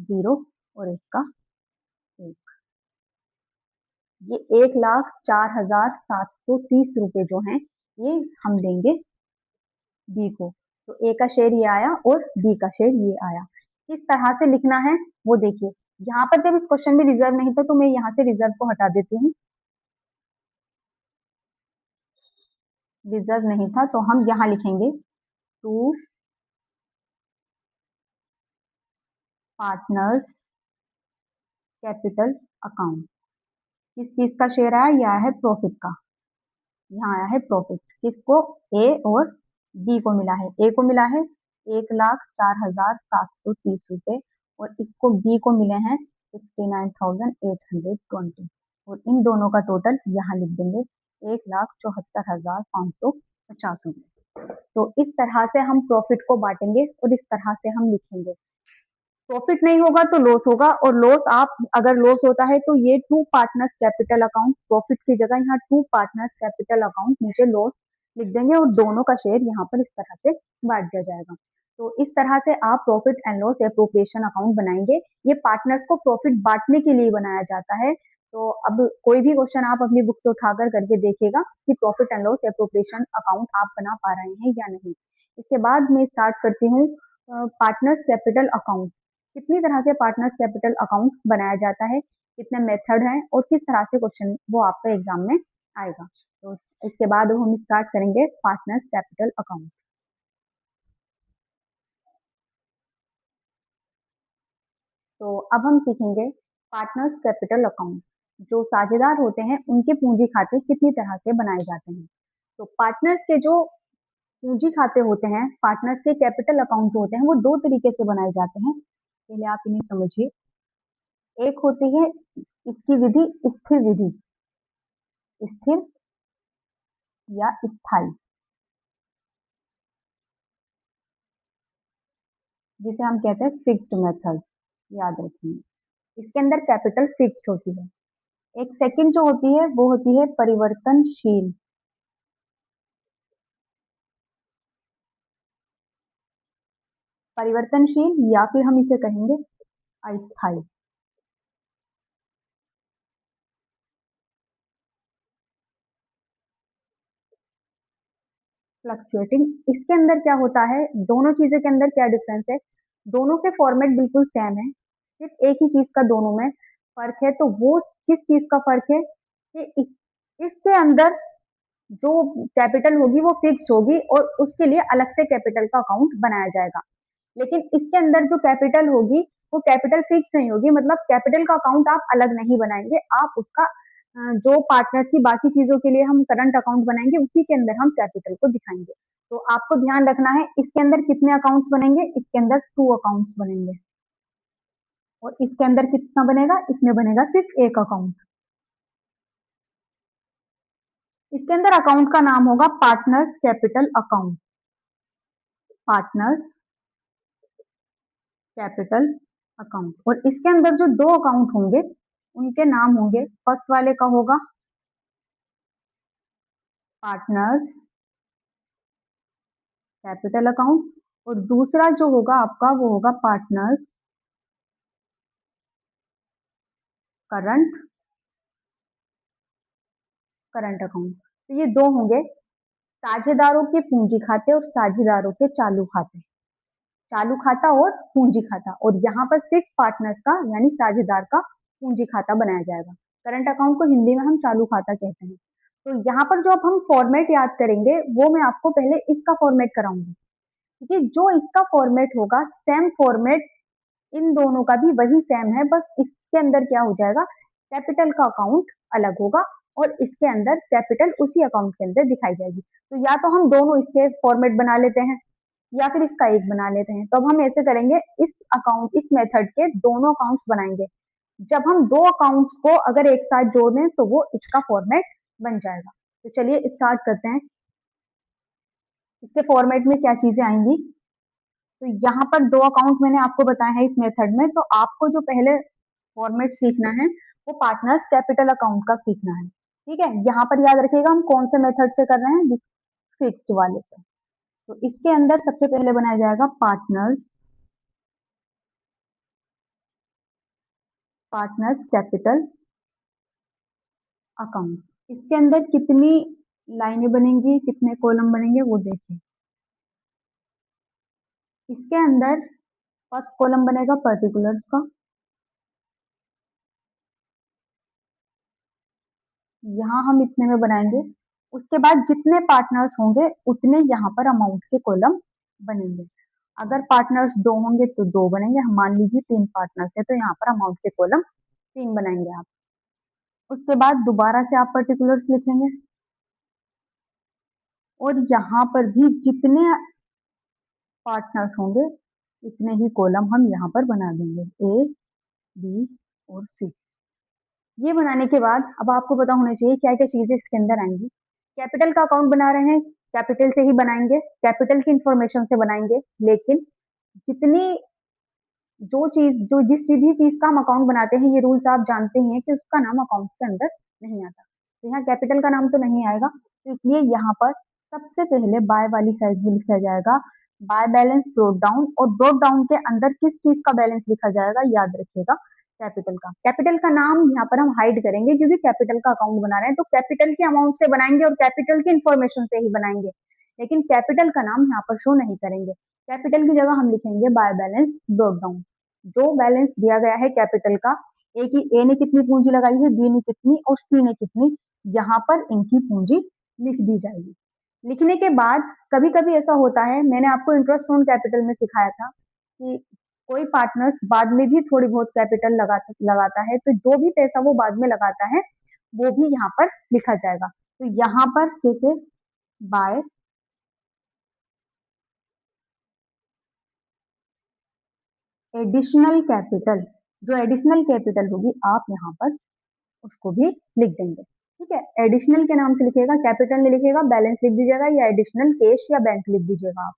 0, और एक का 1। ये 1,04,730 रुपए जो हैं, ये हम देंगे बी को। तो ए का शेयर ये आया और बी का शेयर ये आया। किस तरह से लिखना है वो देखिए। यहाँ पर जब इस क्वेश्चन में रिजर्व नहीं था, तो मैं यहाँ से रिजर्व को हटा देती हूँ। रिजर्व नहीं था तो हम यहाँ लिखेंगे टू पार्टनर्स कैपिटल अकाउंट। किस चीज का शेयर आया? यह है प्रॉफिट का। यहाँ आया है प्रॉफिट, किसको? ए और बी को मिला है। ए को मिला है 1,04,730 रुपए, और इसको बी को मिले हैं 69,820, और इन दोनों का टोटल यहाँ लिख देंगे 1,74,550 रुपए। तो इस तरह से हम प्रॉफिट को बांटेंगे और इस तरह से हम लिखेंगे। प्रॉफिट नहीं होगा तो लॉस होगा, और लॉस, आप अगर लॉस होता है तो ये to partners capital account, profit की जगह यहाँ टू पार्टनर्स कैपिटल अकाउंट, नीचे लॉस लिख देंगे, और दोनों का शेयर यहाँ पर इस तरह से बांट दिया जाएगा। तो इस तरह से आप profit and loss appropriation account बनाएंगे। ये पार्टनर्स को प्रॉफिट बांटने के लिए बनाया जाता है। तो अब कोई भी क्वेश्चन आप अपनी बुक से उठाकर करके देखिएगा कि profit and loss appropriation account आप बना पा रहे हैं या नहीं। इसके बाद मैं स्टार्ट करती हूँ पार्टनर्स कैपिटल अकाउंट। कितनी तरह से पार्टनर्स कैपिटल अकाउंट बनाया जाता है, कितने मेथड हैं, और किस तरह से क्वेश्चन वो आपके एग्जाम में आएगा। तो इसके बाद हम स्टार्ट करेंगे पार्टनर्स कैपिटल अकाउंट। तो अब हम सीखेंगे पार्टनर्स कैपिटल अकाउंट। जो साझेदार होते हैं उनके पूंजी खाते कितनी तरह से बनाए जाते हैं। तो पार्टनर्स के जो पूंजी खाते होते हैं, पार्टनर्स के कैपिटल अकाउंट होते हैं, वो दो तरीके से बनाए जाते हैं। पहले आप इन्हें समझिए। एक होती है इसकी विधि स्थिर विधि, स्थिर या स्थाई, जिसे हम कहते हैं फिक्स्ड मेथड। याद रखिए, इसके अंदर कैपिटल फिक्स्ड होती है। एक सेकंड जो होती है वो होती है परिवर्तनशील। परिवर्तनशील या फिर हम इसे कहेंगे अस्थाई। फ्लक्चुएटिंग, इसके अंदर क्या होता है, दोनों चीजों के अंदर क्या डिफरेंस है, दोनों के फॉर्मेट बिल्कुल सेम है, सिर्फ एक ही चीज का दोनों में फर्क है। तो वो किस चीज का फर्क है कि इसके अंदर जो कैपिटल होगी वो फिक्स होगी और उसके लिए अलग से कैपिटल का अकाउंट बनाया जाएगा। लेकिन इसके अंदर जो कैपिटल होगी वो कैपिटल फिक्स नहीं होगी, मतलब कैपिटल का अकाउंट आप अलग नहीं बनाएंगे, आप उसका जो पार्टनर्स की बाकी चीजों के लिए हम करंट अकाउंट बनाएंगे उसी के अंदर हम कैपिटल को दिखाएंगे। तो आपको ध्यान रखना है इसके अंदर कितने अकाउंट्स बनेंगे, इसके अंदर 2 अकाउंट्स बनेंगे। और इसके अंदर कितना बनेगा, इसमें बनेगा सिर्फ एक अकाउंट। इसके अंदर अकाउंट का नाम होगा partners capital account. Partners capital account. और इसके अंदर जो 2 अकाउंट होंगे उनके नाम होंगे, फर्स्ट वाले का होगा पार्टनर्स कैपिटल अकाउंट और दूसरा जो होगा आपका वो होगा पार्टनर्स करंट करंट अकाउंट। तो ये दो होंगे साझेदारों के पूंजी खाते और साझेदारों के चालू खाते। चालू खाता और पूंजी खाता, और यहाँ पर सिर्फ पार्टनर्स का यानी साझेदार का पूंजी खाता बनाया जाएगा। करंट अकाउंट को हिंदी में हम चालू खाता कहते हैं। तो यहाँ पर जो अब हम फॉर्मेट याद करेंगे वो मैं आपको पहले इसका फॉर्मेट कराऊंगी, क्योंकि जो इसका फॉर्मेट होगा सेम फॉर्मेट इन दोनों का भी वही सेम है, बस इसके अंदर क्या हो जाएगा, कैपिटल का अकाउंट अलग होगा और इसके अंदर कैपिटल उसी अकाउंट के अंदर दिखाई जाएगी। तो या तो हम दोनों इसके फॉर्मेट बना लेते हैं या फिर इसका एक बना लेते हैं। तो अब हम ऐसे करेंगे, इस मेथड के दोनों अकाउंट्स बनाएंगे। जब हम दो अकाउंट्स को अगर एक साथ जोड़ दें तो वो इसका फॉर्मेट बन जाएगा। तो चलिए स्टार्ट करते हैं। इसके फॉर्मेट में क्या चीजें आएंगी, तो यहाँ पर 2 अकाउंट मैंने आपको बताया है इस मेथड में, तो आपको जो पहले फॉर्मेट सीखना है वो पार्टनर्स कैपिटल अकाउंट का सीखना है। ठीक है, यहाँ पर याद रखिएगा हम कौन से मेथड से कर रहे हैं, फिक्स्ड वाले से। तो इसके अंदर सबसे पहले बनाया जाएगा पार्टनर्स पार्टनर्स कैपिटल अकाउंट। इसके अंदर कितनी लाइनें बनेंगी, कितने कॉलम बनेंगे वो देखिए। इसके अंदर फर्स्ट कॉलम बनेगा पर्टिकुलर्स का, यहाँ हम इतने में बनाएंगे। उसके बाद जितने पार्टनर्स होंगे उतने यहाँ पर अमाउंट के कॉलम बनेंगे। अगर पार्टनर्स 2 होंगे तो 2 बनेंगे, हम मान लीजिए 3 पार्टनर्स है तो यहाँ पर अमाउंट के कॉलम 3 बनाएंगे आप। उसके बाद दोबारा से आप पर्टिकुलर्स लिखेंगे और यहाँ पर भी जितने पार्टनर्स होंगे इतने ही कॉलम हम यहाँ पर बना देंगे, ए बी और सी। ये बनाने के बाद अब आपको पता होना चाहिए क्या क्या चीजें इसके अंदर आएंगी। कैपिटल का अकाउंट बना रहे हैं, कैपिटल से ही बनाएंगे, कैपिटल की इंफॉर्मेशन से बनाएंगे। लेकिन जितनी जो जिस भी चीज का हम अकाउंट बनाते हैं, ये रूल्स आप जानते ही हैं कि उसका नाम अकाउंट के अंदर नहीं आता। तो यहाँ कैपिटल का नाम तो नहीं आएगा, तो इसलिए यहाँ पर सबसे पहले बाय वाली साइड में लिखा जाएगा बाय बैलेंस ब्रोट डाउन, और ब्रोट डाउन के अंदर किस चीज का बैलेंस लिखा जाएगा याद रखिएगा, कैपिटल का। कैपिटल का नाम यहाँ पर हम हाइड करेंगे क्योंकि कैपिटल का अकाउंट बना रहे हैं, तो कैपिटल के अमाउंट से बनाएंगे और कैपिटल की इंफॉर्मेशन से ही बनाएंगे, लेकिन कैपिटल का नाम यहाँ पर शो नहीं करेंगे। कैपिटल की जगह हम लिखेंगे बाय बैलेंस ब्रोट डाउन। जो बैलेंस दिया गया है कैपिटल का, ए ने कितनी पूंजी लगाई है, बी ने कितनी और सी ने कितनी, यहाँ पर इनकी पूंजी लिख दी जाएगी। लिखने के बाद कभी कभी ऐसा होता है, मैंने आपको इंटरेस्ट ऑन कैपिटल में सिखाया था कि कोई पार्टनर्स बाद में भी थोड़ी बहुत कैपिटल लगाता है, तो जो भी पैसा वो बाद में लगाता है वो भी यहाँ पर लिखा जाएगा। तो यहाँ पर जैसे बाय एडिशनल कैपिटल, जो एडिशनल कैपिटल होगी आप यहाँ पर उसको भी लिख देंगे। ठीक है, एडिशनल के नाम से लिखिएगा, कैपिटल नहीं लिखिएगा, बैलेंस लिख दीजिएगा या एडिशनल कैश या बैंक लिख दीजिएगा आप।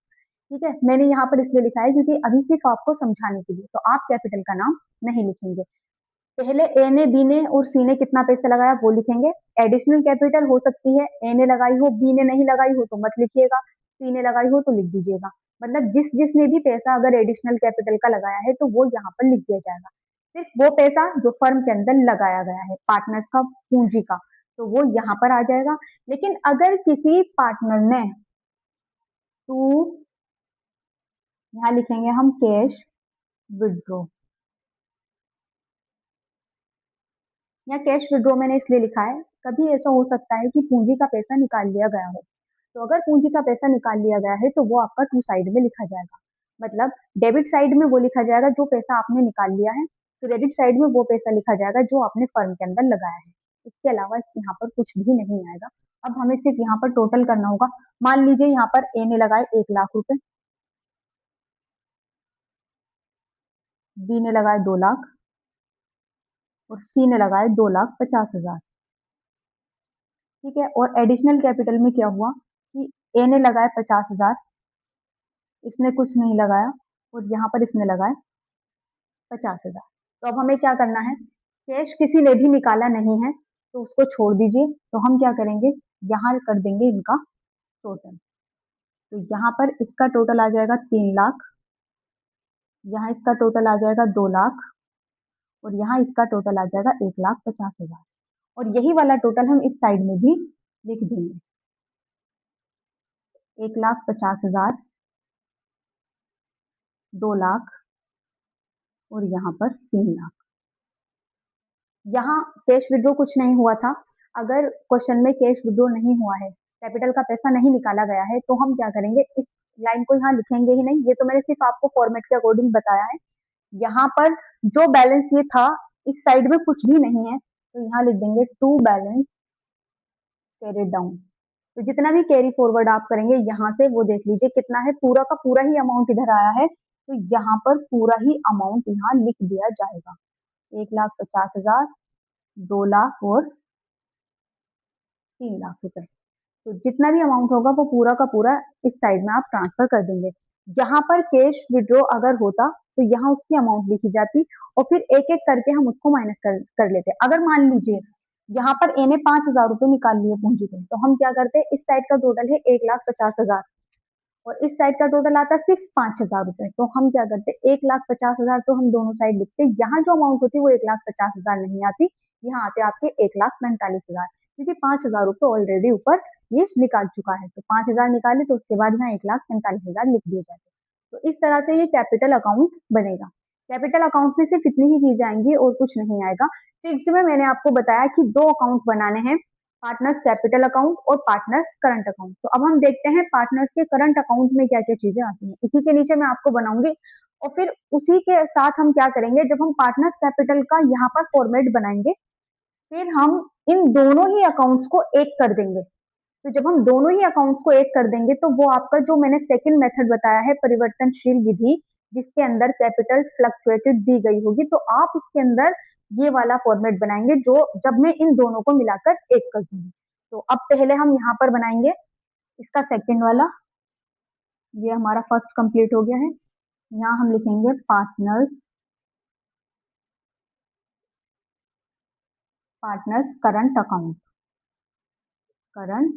ठीक है, मैंने यहाँ पर इसलिए लिखा है क्योंकि अभी सिर्फ आपको समझाने के लिए, तो आप कैपिटल का नाम नहीं लिखेंगे। पहले ए ने, बी ने और सी ने कितना पैसा लगाया वो लिखेंगे। एडिशनल कैपिटल हो सकती है ए ने लगाई हो, बी ने नहीं लगाई हो तो मत लिखिएगा, सी ने लगाई हो तो लिख दीजिएगा। मतलब जिस जिसने भी पैसा अगर एडिशनल कैपिटल का लगाया है तो वो यहाँ पर लिख दिया जाएगा। सिर्फ वो पैसा जो फर्म के अंदर लगाया गया है पार्टनर्स का, पूंजी का, तो वो यहाँ पर आ जाएगा। लेकिन अगर किसी पार्टनर ने टू, यहाँ लिखेंगे हम कैश विड्रॉ, या कैश विड्रॉ मैंने इसलिए लिखा है, कभी ऐसा हो सकता है कि पूंजी का पैसा निकाल लिया गया हो। तो अगर पूंजी का पैसा निकाल लिया गया है तो वो आपका टू साइड में लिखा जाएगा। मतलब डेबिट साइड में वो लिखा जाएगा जो पैसा आपने निकाल लिया है, क्रेडिट साइड में वो पैसा लिखा जाएगा जो आपने फर्म के अंदर लगाया है। इसके अलावा यहाँ पर कुछ भी नहीं आएगा। अब हमें सिर्फ यहाँ पर टोटल करना होगा। मान लीजिए यहाँ पर ए ने लगाए 1 लाख रुपए, बी ने लगाए 2 लाख और सी ने लगाए 2,50,000। ठीक है, और एडिशनल कैपिटल में क्या हुआ कि ए ने लगाए 50,000, इसने कुछ नहीं लगाया और यहाँ पर इसने लगाए 50,000। तो अब हमें क्या करना है, कैश किसी ने भी निकाला नहीं है तो उसको छोड़ दीजिए। तो हम क्या करेंगे, यहाँ कर देंगे इनका टोटल। तो यहाँ पर इसका टोटल आ जाएगा 3 लाख, यहाँ इसका टोटल आ जाएगा 2 लाख और यहाँ इसका टोटल आ जाएगा 1,50,000। और यही वाला टोटल हम इस साइड में भी लिख देंगे, 1,50,000, 2 लाख और यहाँ पर 3 लाख। यहाँ कैश विड्रॉ कुछ नहीं हुआ था। अगर क्वेश्चन में कैश विड्रॉ नहीं हुआ है, कैपिटल का पैसा नहीं निकाला गया है, तो हम क्या करेंगे, इस लाइन को यहाँ लिखेंगे ही नहीं। ये तो मैंने सिर्फ आपको फॉर्मेट के अकॉर्डिंग बताया है। यहाँ पर जो बैलेंस ये था, इस साइड में कुछ भी नहीं है तो यहाँ लिख देंगे टू बैलेंस कैरी डाउन। तो जितना भी कैरी फॉरवर्ड आप करेंगे यहाँ से, वो देख लीजिए कितना है, पूरा का पूरा ही अमाउंट इधर आया है तो यहाँ पर पूरा ही अमाउंट यहाँ लिख दिया जाएगा। 1,50,000, 2 लाख और 3 लाख रुपए। तो जितना भी अमाउंट होगा वो पूरा का पूरा इस साइड में आप ट्रांसफर कर देंगे। यहाँ पर कैश विड्रॉ अगर होता तो यहाँ उसकी अमाउंट लिखी जाती और फिर एक एक करके हम उसको माइनस कर लेते। अगर मान लीजिए यहाँ पर ए ने 5,000 रुपए निकाल लिए पूंजी पे, तो हम क्या करते, इस साइड का टोटल है 1,50,000 और इस साइड का टोटल आता है सिर्फ 5,000 रुपए, तो हम क्या करते, 1,50,000 तो हम दोनों साइड लिखते। यहाँ जो अमाउंट होती वो 1,50,000 नहीं आती, यहाँ आते आपके 1,45,000, क्योंकि 5,000 रुपए ऑलरेडी ऊपर ये निकाल चुका है। तो 5,000 निकाले तो उसके बाद यहाँ 1,45,000 लिख दिए जाते। तो इस तरह से ये कैपिटल अकाउंट बनेगा। कैपिटल अकाउंट में सिर्फ इतनी ही चीजें आएंगी और कुछ नहीं आएगा। फिक्स्ड में मैंने आपको बताया कि दो अकाउंट बनाने हैं, पार्टनर्स कैपिटल अकाउंट और पार्टनर्स करंट अकाउंट। तो अब हम देखते हैं पार्टनर्स के करंट अकाउंट में क्या क्या चीजें आती हैं। इसी के नीचे मैं आपको बनाऊंगी और फिर उसी के साथ हम क्या करेंगे, जब हम पार्टनर्स कैपिटल का यहाँ पर फॉर्मेट बनाएंगे फिर हम इन दोनों ही अकाउंट्स को एक कर देंगे। तो जब हम दोनों ही अकाउंट्स को एक कर देंगे तो वो आपका जो मैंने सेकंड मेथड बताया है परिवर्तनशील विधि, जिसके अंदर कैपिटल फ्लक्चुएटेड दी गई होगी, तो आप उसके अंदर ये वाला फॉर्मेट बनाएंगे जो जब मैं इन दोनों को मिलाकर एक कर दूंगी। तो अब पहले हम यहाँ पर बनाएंगे इसका सेकंड वाला, ये हमारा फर्स्ट कंप्लीट हो गया है। यहाँ हम लिखेंगे partners, partners current account, current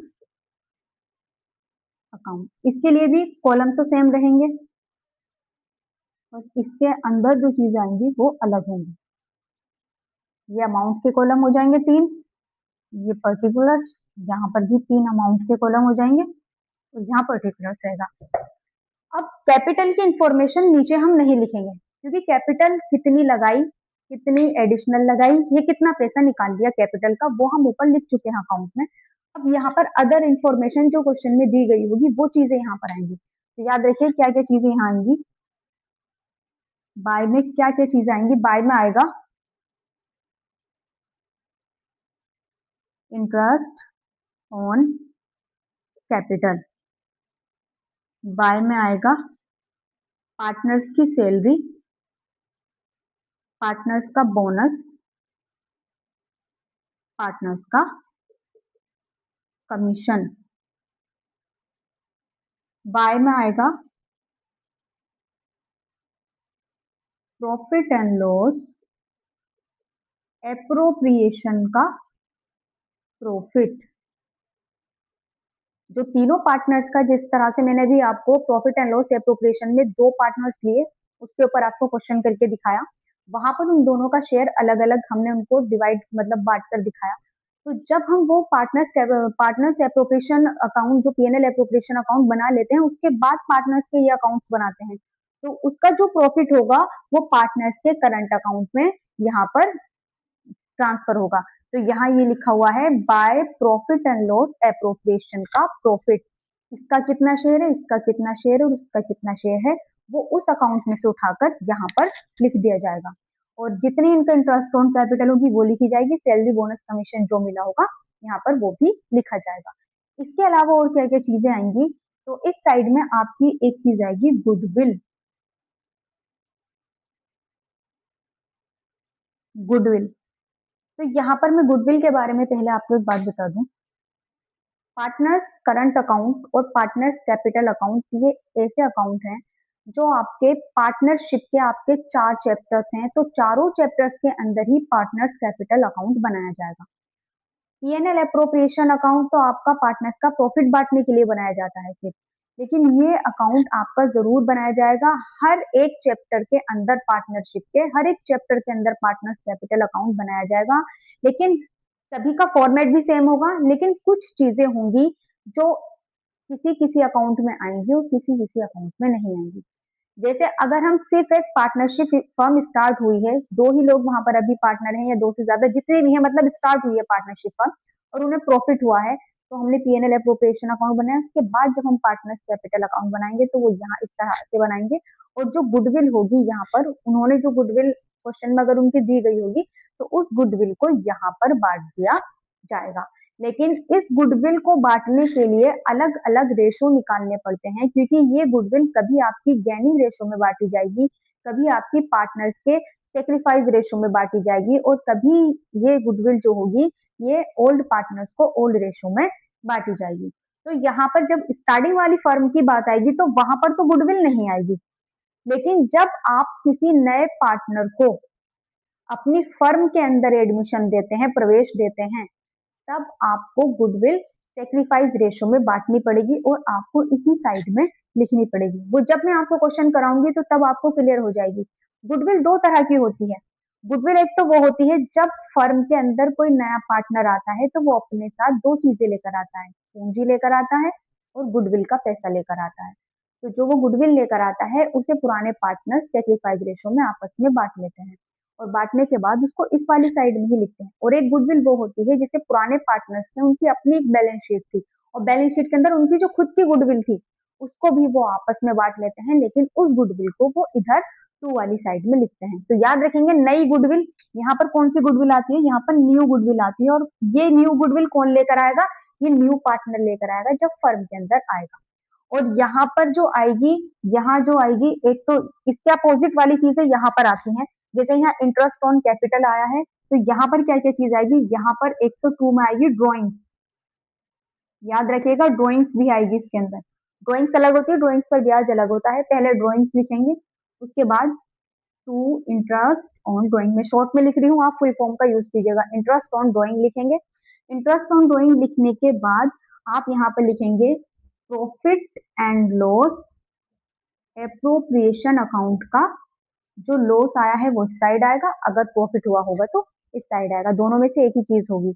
account. इसके लिए भी कॉलम तो सेम रहेंगे और इसके अंदर जो चीज आएंगी वो अलग होंगी। ये अमाउंट के कॉलम हो जाएंगे 3, ये पर्टिकुलर्स, यहाँ पर भी 3 अमाउंट के कॉलम हो जाएंगे और यहाँ पर्टिकुलर्स रहेगा। अब कैपिटल की इंफॉर्मेशन नीचे हम नहीं लिखेंगे क्योंकि कैपिटल कितनी लगाई, कितनी एडिशनल लगाई, ये कितना पैसा निकाल दिया कैपिटल का, वो हम ऊपर लिख चुके हैं अकाउंट में। अब यहाँ पर अदर इंफॉर्मेशन जो क्वेश्चन में दी गई होगी वो चीजें यहाँ पर आएंगी। तो याद रखिए क्या क्या चीजें यहाँ आएंगी। बाय में क्या क्या चीजें आएंगी, बाय में आएगा इंटरेस्ट ऑन कैपिटल, बाय में आएगा पार्टनर्स की सैलरी, पार्टनर्स का बोनस, पार्टनर्स का कमीशन। बाय में आएगा प्रॉफिट एंड लॉस एप्रोप्रिएशन का प्रॉफिट। जो तीनों पार्टनर्स का, जिस तरह से मैंने भी आपको प्रॉफिट एंड लॉस एप्रोप्रिएशन में दो पार्टनर्स लिए, उसके ऊपर आपको क्वेश्चन करके दिखाया, वहां पर उन दोनों का शेयर अलग अलग हमने उनको डिवाइड मतलब बांट कर दिखाया। तो जब हम वो पार्टनर्स एप्रोप्रिएशन अकाउंट, जो पीएनएल एप्रोप्रिएशन अकाउंट बना लेते हैं, उसके बाद पार्टनर्स के ये अकाउंट्स बनाते हैं, तो उसका जो प्रॉफिट होगा वो पार्टनर्स के करंट अकाउंट में यहाँ पर ट्रांसफर होगा। तो यहाँ ये लिखा हुआ है by profit and loss appropriation का प्रॉफिट, इसका कितना शेयर है, इसका कितना शेयर है और इसका कितना शेयर है, वो उस अकाउंट में से उठाकर यहाँ पर लिख दिया जाएगा। और जितनी इनका इंटरेस्ट ऑन कैपिटल होगी वो लिखी जाएगी, सैलरी बोनस कमीशन जो मिला होगा यहाँ पर वो भी लिखा जाएगा। इसके अलावा और क्या क्या चीजें आएंगी, तो इस साइड में आपकी एक चीज आएगी गुडविल। गुडविल, तो यहाँ पर मैं गुडविल के बारे में पहले आपको एक बात बता दूं। पार्टनर्स करंट अकाउंट और पार्टनर्स कैपिटल अकाउंट, ये ऐसे अकाउंट हैं जो आपके पार्टनरशिप के आपके चार चैप्टर्स हैं, तो चारों चैप्टर्स के अंदर ही पार्टनर्स कैपिटल अकाउंट बनाया जाएगा। पीएनएल अप्रोप्रिएशन अकाउंट तो आपका पार्टनर्स का प्रॉफिट बांटने के लिए बनाया जाता है सिर्फ, लेकिन ये अकाउंट आपका जरूर बनाया जाएगा हर एक चैप्टर के अंदर, पार्टनरशिप के हर एक चैप्टर के अंदर पार्टनर्स कैपिटल अकाउंट बनाया जाएगा। लेकिन सभी का फॉर्मेट भी सेम होगा, लेकिन कुछ चीजें होंगी जो किसी किसी अकाउंट में आएंगी और किसी किसी अकाउंट में नहीं आएंगी। जैसे अगर हम सिर्फ एक पार्टनरशिप फर्म स्टार्ट हुई है, दो ही लोग वहां पर अभी पार्टनर हैं या दो से ज्यादा जितने भी हैं, मतलब स्टार्ट हुई है पार्टनरशिप फर्म और उन्हें प्रॉफिट हुआ है, तो हमने पीएनएल एप्रोप्रिएशन अकाउंट बनाया। उसके बाद जब हम पार्टनर्स कैपिटल अकाउंट बनाएंगे तो वो यहाँ इस तरह से बनाएंगे। और जो गुडविल होगी यहाँ पर, उन्होंने जो गुडविल क्वेश्चन में अगर उनकी दी गई होगी, तो उस गुडविल को यहाँ पर बांट दिया जाएगा। लेकिन इस गुडविल को बांटने के लिए अलग अलग रेशो निकालने पड़ते हैं, क्योंकि ये गुडविल कभी आपकी गेनिंग रेशो में बांटी जाएगी, कभी आपकी पार्टनर्स के सेक्रीफाइस रेशो में बांटी जाएगी, और कभी ये गुडविल जो होगी ये ओल्ड पार्टनर्स को ओल्ड रेशो में बांटी जाएगी। तो यहाँ पर जब स्टार्टिंग वाली फर्म की बात आएगी तो वहां पर तो गुडविल नहीं आएगी, लेकिन जब आप किसी नए पार्टनर को अपनी फर्म के अंदर एडमिशन देते हैं, प्रवेश देते हैं, तब आपको गुडविल सेक्रीफाइस रेशो में बांटनी पड़ेगी और आपको इसी साइड में लिखनी पड़ेगी। वो जब मैं आपको क्वेश्चन कराऊंगी तो तब आपको क्लियर हो जाएगी। गुडविल दो तरह की होती है। गुडविल एक तो वो होती है जब फर्म के अंदर कोई नया पार्टनर आता है तो वो अपने साथ दो चीजें लेकर आता है, पूंजी लेकर आता है और गुडविल का पैसा लेकर आता है। तो जो वो गुडविल लेकर आता है उसे पुराने पार्टनर सेक्रीफाइस रेशो में आपस में बांट लेते हैं, और बांटने के बाद उसको इस वाली साइड में ही लिखते हैं। और एक गुडविल वो होती है जिसे पुराने पार्टनर्स थे, उनकी अपनी एक बैलेंस शीट थी और बैलेंस शीट के अंदर उनकी जो खुद की गुडविल थी उसको भी वो आपस में बांट लेते हैं, लेकिन उस गुडविल को वो इधर टू वाली साइड में लिखते हैं। तो याद रखेंगे नई गुडविल, यहाँ पर कौन सी गुडविल आती है, यहाँ पर न्यू गुडविल आती है। और ये न्यू गुडविल कौन लेकर आएगा, ये न्यू पार्टनर लेकर आएगा जब फर्म के अंदर आएगा। और यहाँ पर जो आएगी, यहाँ जो आएगी, एक तो इसके अपोजिट वाली चीजें यहाँ पर आती हैं। जैसे यहाँ इंटरेस्ट ऑन कैपिटल आया है, तो यहाँ पर क्या क्या चीज आएगी, यहाँ पर एक तो टू में आएगी ड्रॉइंग्स, याद रखिएगा ड्रॉइंग्स भी आएगी इसके अंदर। ड्रॉइंग्स अलग होती है, ड्रॉइंग्स पर ब्याज अलग होता है, पहले ड्रॉइंग्स लिखेंगे, उसके बाद टू इंटरेस्ट ऑन ड्रॉइंग, में शॉर्ट में लिख रही हूँ, आप फुल फॉर्म का यूज कीजिएगा, इंटरेस्ट ऑन ड्रॉइंग लिखेंगे। इंटरेस्ट ऑन ड्रॉइंग लिखने के बाद आप यहाँ पर लिखेंगे profit and loss appropriation account का जो लॉस आया है वो इस साइड आएगा, अगर प्रॉफिट हुआ होगा तो इस साइड आएगा, दोनों में से एक ही चीज होगी।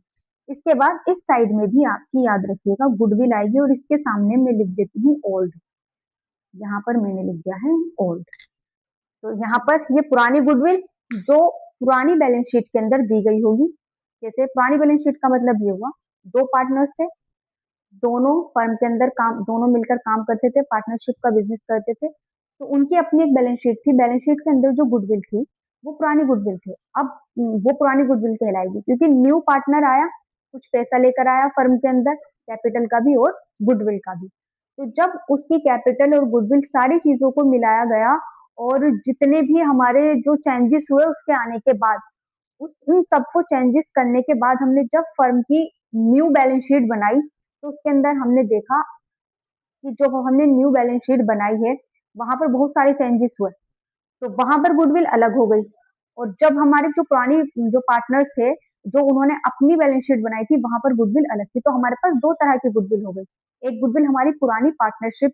इसके बाद इस साइड में भी आपकी याद रखिएगा गुडविल आएगी और इसके सामने मैं लिख देती हूँ ओल्ड, यहाँ पर मैंने लिख दिया है ओल्ड। तो यहाँ पर ये पुरानी गुडविल जो पुरानी बैलेंस शीट के अंदर दी गई होगी। जैसे पुरानी बैलेंस शीट का मतलब ये हुआ, दो पार्टनर्स थे, दोनों फर्म के अंदर काम, दोनों मिलकर काम करते थे, पार्टनरशिप का बिजनेस करते थे, तो उनकी अपनी एक बैलेंस शीट थी, बैलेंस शीट के अंदर जो गुडविल थी वो पुरानी गुडविल थी। अब वो पुरानी गुडविल कहलाएगी क्योंकि न्यू पार्टनर आया, कुछ पैसा लेकर आया फर्म के अंदर, कैपिटल का भी और गुडविल का भी। तो जब उसकी कैपिटल और गुडविल सारी चीजों को मिलाया गया और जितने भी हमारे जो चेंजेस हुए उसके आने के बाद, उस उन सबको चेंजेस करने के बाद हमने जब फर्म की न्यू बैलेंस शीट बनाई, तो उसके अंदर हमने देखा कि जो हमने न्यू बैलेंस शीट बनाई है वहां पर बहुत सारे चेंजेस हुए, तो वहां पर गुडविल अलग हो गई। और जब हमारे जो पुरानी जो पार्टनर्स थे, जो उन्होंने अपनी बैलेंस शीट बनाई थी, वहां पर गुडविल अलग थी। तो हमारे पास दो तरह की गुडविल हो गई। एक गुडविल हमारी पुरानी पार्टनरशिप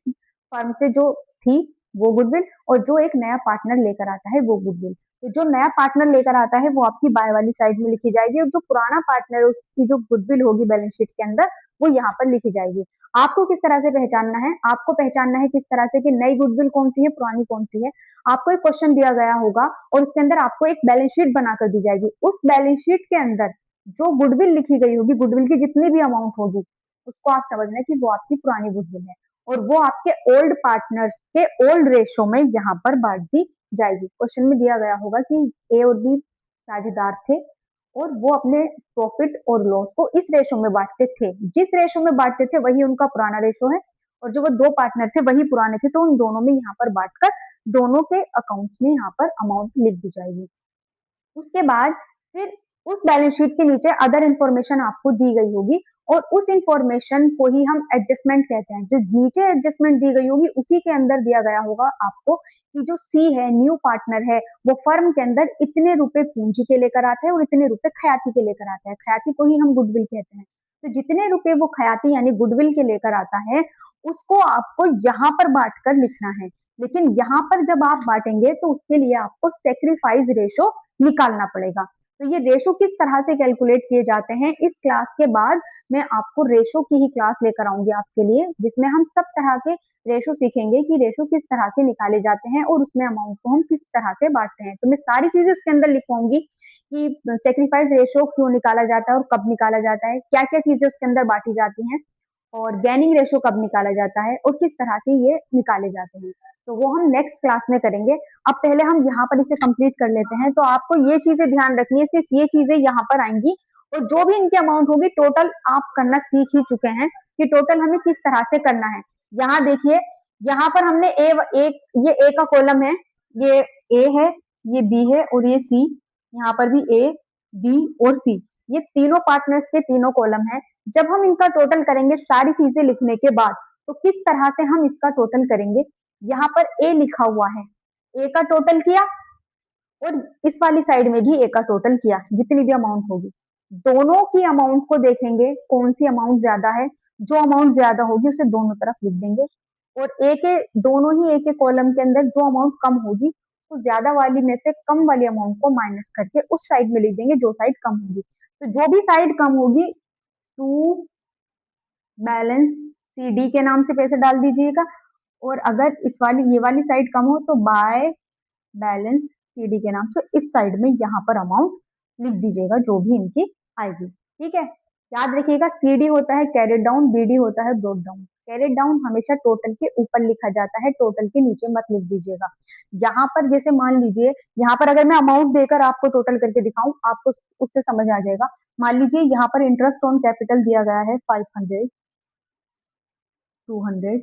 फर्म से जो थी वो गुडविल, और जो एक नया पार्टनर लेकर आता है वो गुडविल। तो जो नया पार्टनर लेकर आता है वो आपकी बाय वाली साइड में लिखी जाएगी, और जो पुराना पार्टनर है उसकी जो गुडविल होगी बैलेंस शीट के अंदर वो यहाँ पर लिखी जाएगी। आपको किस तरह से पहचानना है? आपको पहचानना है किस तरह से कि नई गुडविल कौन सी है, पुरानी कौन सी है। आपको एक क्वेश्चन दिया गया होगा और उसके अंदर आपको एक बैलेंस शीट बनाकर दी जाएगी। उस बैलेंस शीट के अंदर जो गुडविल लिखी गई होगी, गुडविल की जितनी भी अमाउंट होगी, उसको आप समझना कि वो आपकी पुरानी गुडविल है, और वो आपके ओल्ड पार्टनर्स के ओल्ड रेशो में यहाँ पर बांट दी जाएगी। क्वेश्चन में दिया गया होगा कि ए और बी साझेदार थे और वो अपने प्रॉफिट और लॉस को इस रेशो में बांटते थे। जिस रेशो में बांटते थे वही उनका पुराना रेशो है, और जो वो दो पार्टनर थे वही पुराने थे, तो उन दोनों में यहाँ पर बांटकर दोनों के अकाउंट्स में यहाँ पर अमाउंट लिख दी जाएगी। उसके बाद फिर उस बैलेंस शीट के नीचे अदर इंफॉर्मेशन आपको दी गई होगी, और उस इंफॉर्मेशन को ही हम एडजस्टमेंट कहते हैं। जो नीचे एडजस्टमेंट दी गई होगी उसी के अंदर दिया गया होगा आपको कि जो सी है, न्यू पार्टनर है, वो फर्म के अंदर इतने रुपए पूंजी के लेकर आता है और इतने रुपए खयाती के लेकर आता है। खयाती को ही हम गुडविल कहते हैं। तो जितने रुपए वो खयाती यानी गुडविल के लेकर आता है उसको आपको यहाँ पर बांट कर लिखना है। लेकिन यहाँ पर जब आप बांटेंगे तो उसके लिए आपको सेक्रीफाइस रेशो निकालना पड़ेगा। तो ये रेशो किस तरह से कैलकुलेट किए जाते हैं, इस क्लास के बाद मैं आपको रेशो की ही क्लास लेकर आऊंगी आपके लिए, जिसमें हम सब तरह के रेशो सीखेंगे कि रेशो किस तरह से निकाले जाते हैं और उसमें अमाउंट को हम किस तरह से बांटते हैं। तो मैं सारी चीजें उसके अंदर लिखूंगी कि सेक्रीफाइस रेशो क्यों निकाला जाता है और कब निकाला जाता है, क्या क्या चीजें उसके अंदर बांटी जाती हैं, और गैनिंग रेशो कब निकाला जाता है और किस तरह से ये निकाले जाते हैं। तो वो हम नेक्स्ट क्लास में करेंगे। अब पहले हम यहाँ पर इसे कंप्लीट कर लेते हैं। तो आपको ये चीजें ध्यान रखनी है, सिर्फ ये चीजें यहाँ पर आएंगी, और जो भी इनकी अमाउंट होगी टोटल आप करना सीख ही चुके हैं कि टोटल हमें किस तरह से करना है। यहाँ देखिए, यहाँ पर हमने ये ए का कॉलम है, ये ए है, ये बी है और ये सी। यहाँ पर भी ए, बी और सी, ये तीनों पार्टनर्स के तीनों कॉलम है। जब हम इनका टोटल करेंगे सारी चीजें लिखने के बाद, तो किस तरह से हम इसका टोटल करेंगे। यहाँ पर ए लिखा हुआ है, ए का टोटल किया, और इस वाली साइड में भी ए का टोटल किया, जितनी भी अमाउंट होगी दोनों की अमाउंट को देखेंगे कौन सी अमाउंट ज्यादा है। जो अमाउंट ज्यादा होगी उसे दोनों तरफ लिख देंगे, और ए के दोनों ही ए के कॉलम के अंदर जो अमाउंट कम होगी तो ज्यादा वाली में से कम वाली अमाउंट को माइनस करके उस साइड में लिख देंगे जो साइड कम होगी। तो जो भी साइड कम होगी टू बैलेंस सी डी के नाम से पैसे डाल दीजिएगा, और अगर इस वाली ये वाली साइड कम हो तो बाय बैलेंस सीडी के नाम से इस साइड में यहाँ पर अमाउंट लिख दीजिएगा जो भी इनकी आएगी। ठीक है, याद रखिएगा सीडी होता है कैरेट डाउन, बीडी होता है ब्रोट डाउन। कैरेट डाउन हमेशा टोटल के ऊपर लिखा जाता है, टोटल के नीचे मत लिख दीजिएगा। यहाँ पर जैसे मान लीजिए, यहाँ पर अगर मैं अमाउंट देकर आपको टोटल करके दिखाऊं आपको उससे समझ आ जाएगा। मान लीजिए यहाँ पर इंटरेस्ट ऑन कैपिटल दिया गया है 500, 200,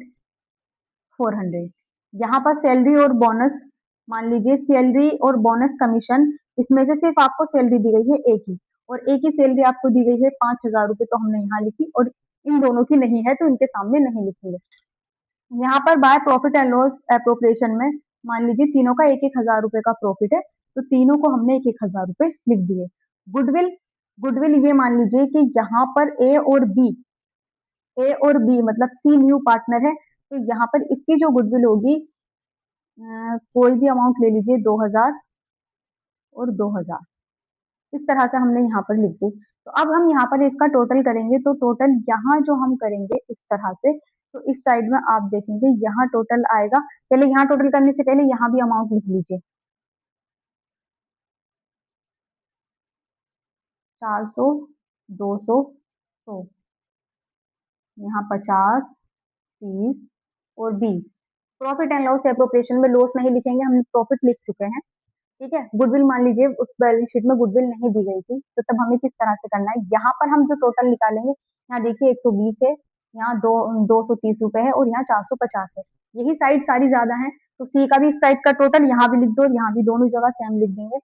400। यहाँ पर सैलरी और बोनस, मान लीजिए सैलरी और बोनस कमीशन, इसमें से सिर्फ आपको सैलरी दी गई है एक ही, और एक ही सैलरी आपको दी गई है 5,000 रुपए, तो हमने यहाँ लिखी, और इन दोनों की नहीं है तो इनके सामने नहीं लिखेंगे। यहाँ पर by profit and loss appropriation में मान लीजिए तीनों का 1,000 रुपए का प्रॉफिट है, तो तीनों को हमने 1,000 रुपए लिख दिए। गुडविल, गुडविल ये मान लीजिए कि यहाँ पर ए और बी मतलब सी न्यू पार्टनर है, तो यहाँ पर इसकी जो गुडविल होगी, कोई भी अमाउंट ले लीजिए 2,000 और 2,000, इस तरह से हमने यहाँ पर लिख दी। तो अब हम यहाँ पर इसका टोटल करेंगे, तो टोटल यहाँ जो हम करेंगे इस तरह से, तो इस साइड में आप देखेंगे यहाँ टोटल आएगा। पहले यहाँ टोटल करने से पहले यहाँ भी अमाउंट लिख लीजिए, 400, 200, 100, यहाँ 50, 30 और 20। प्रॉफिट एंड लॉस एप्रोप्रिएशन में लॉस नहीं लिखेंगे, हम प्रॉफिट लिख चुके हैं। ठीक है, गुडविल मान लीजिए उस बैलेंस शीट में गुडविल नहीं दी गई थी, तो तब हमें किस तरह से करना है। यहाँ पर हम जो टोटल निकालेंगे, यहाँ देखिए 120 है, यहाँ 230 रुपए है, और यहाँ 450 है। यही साइड सारी ज्यादा है, तो सी का भी इस साइड का टोटल यहाँ भी लिख दो, और यहाँ भी दोनों जगह सेम लिख देंगे।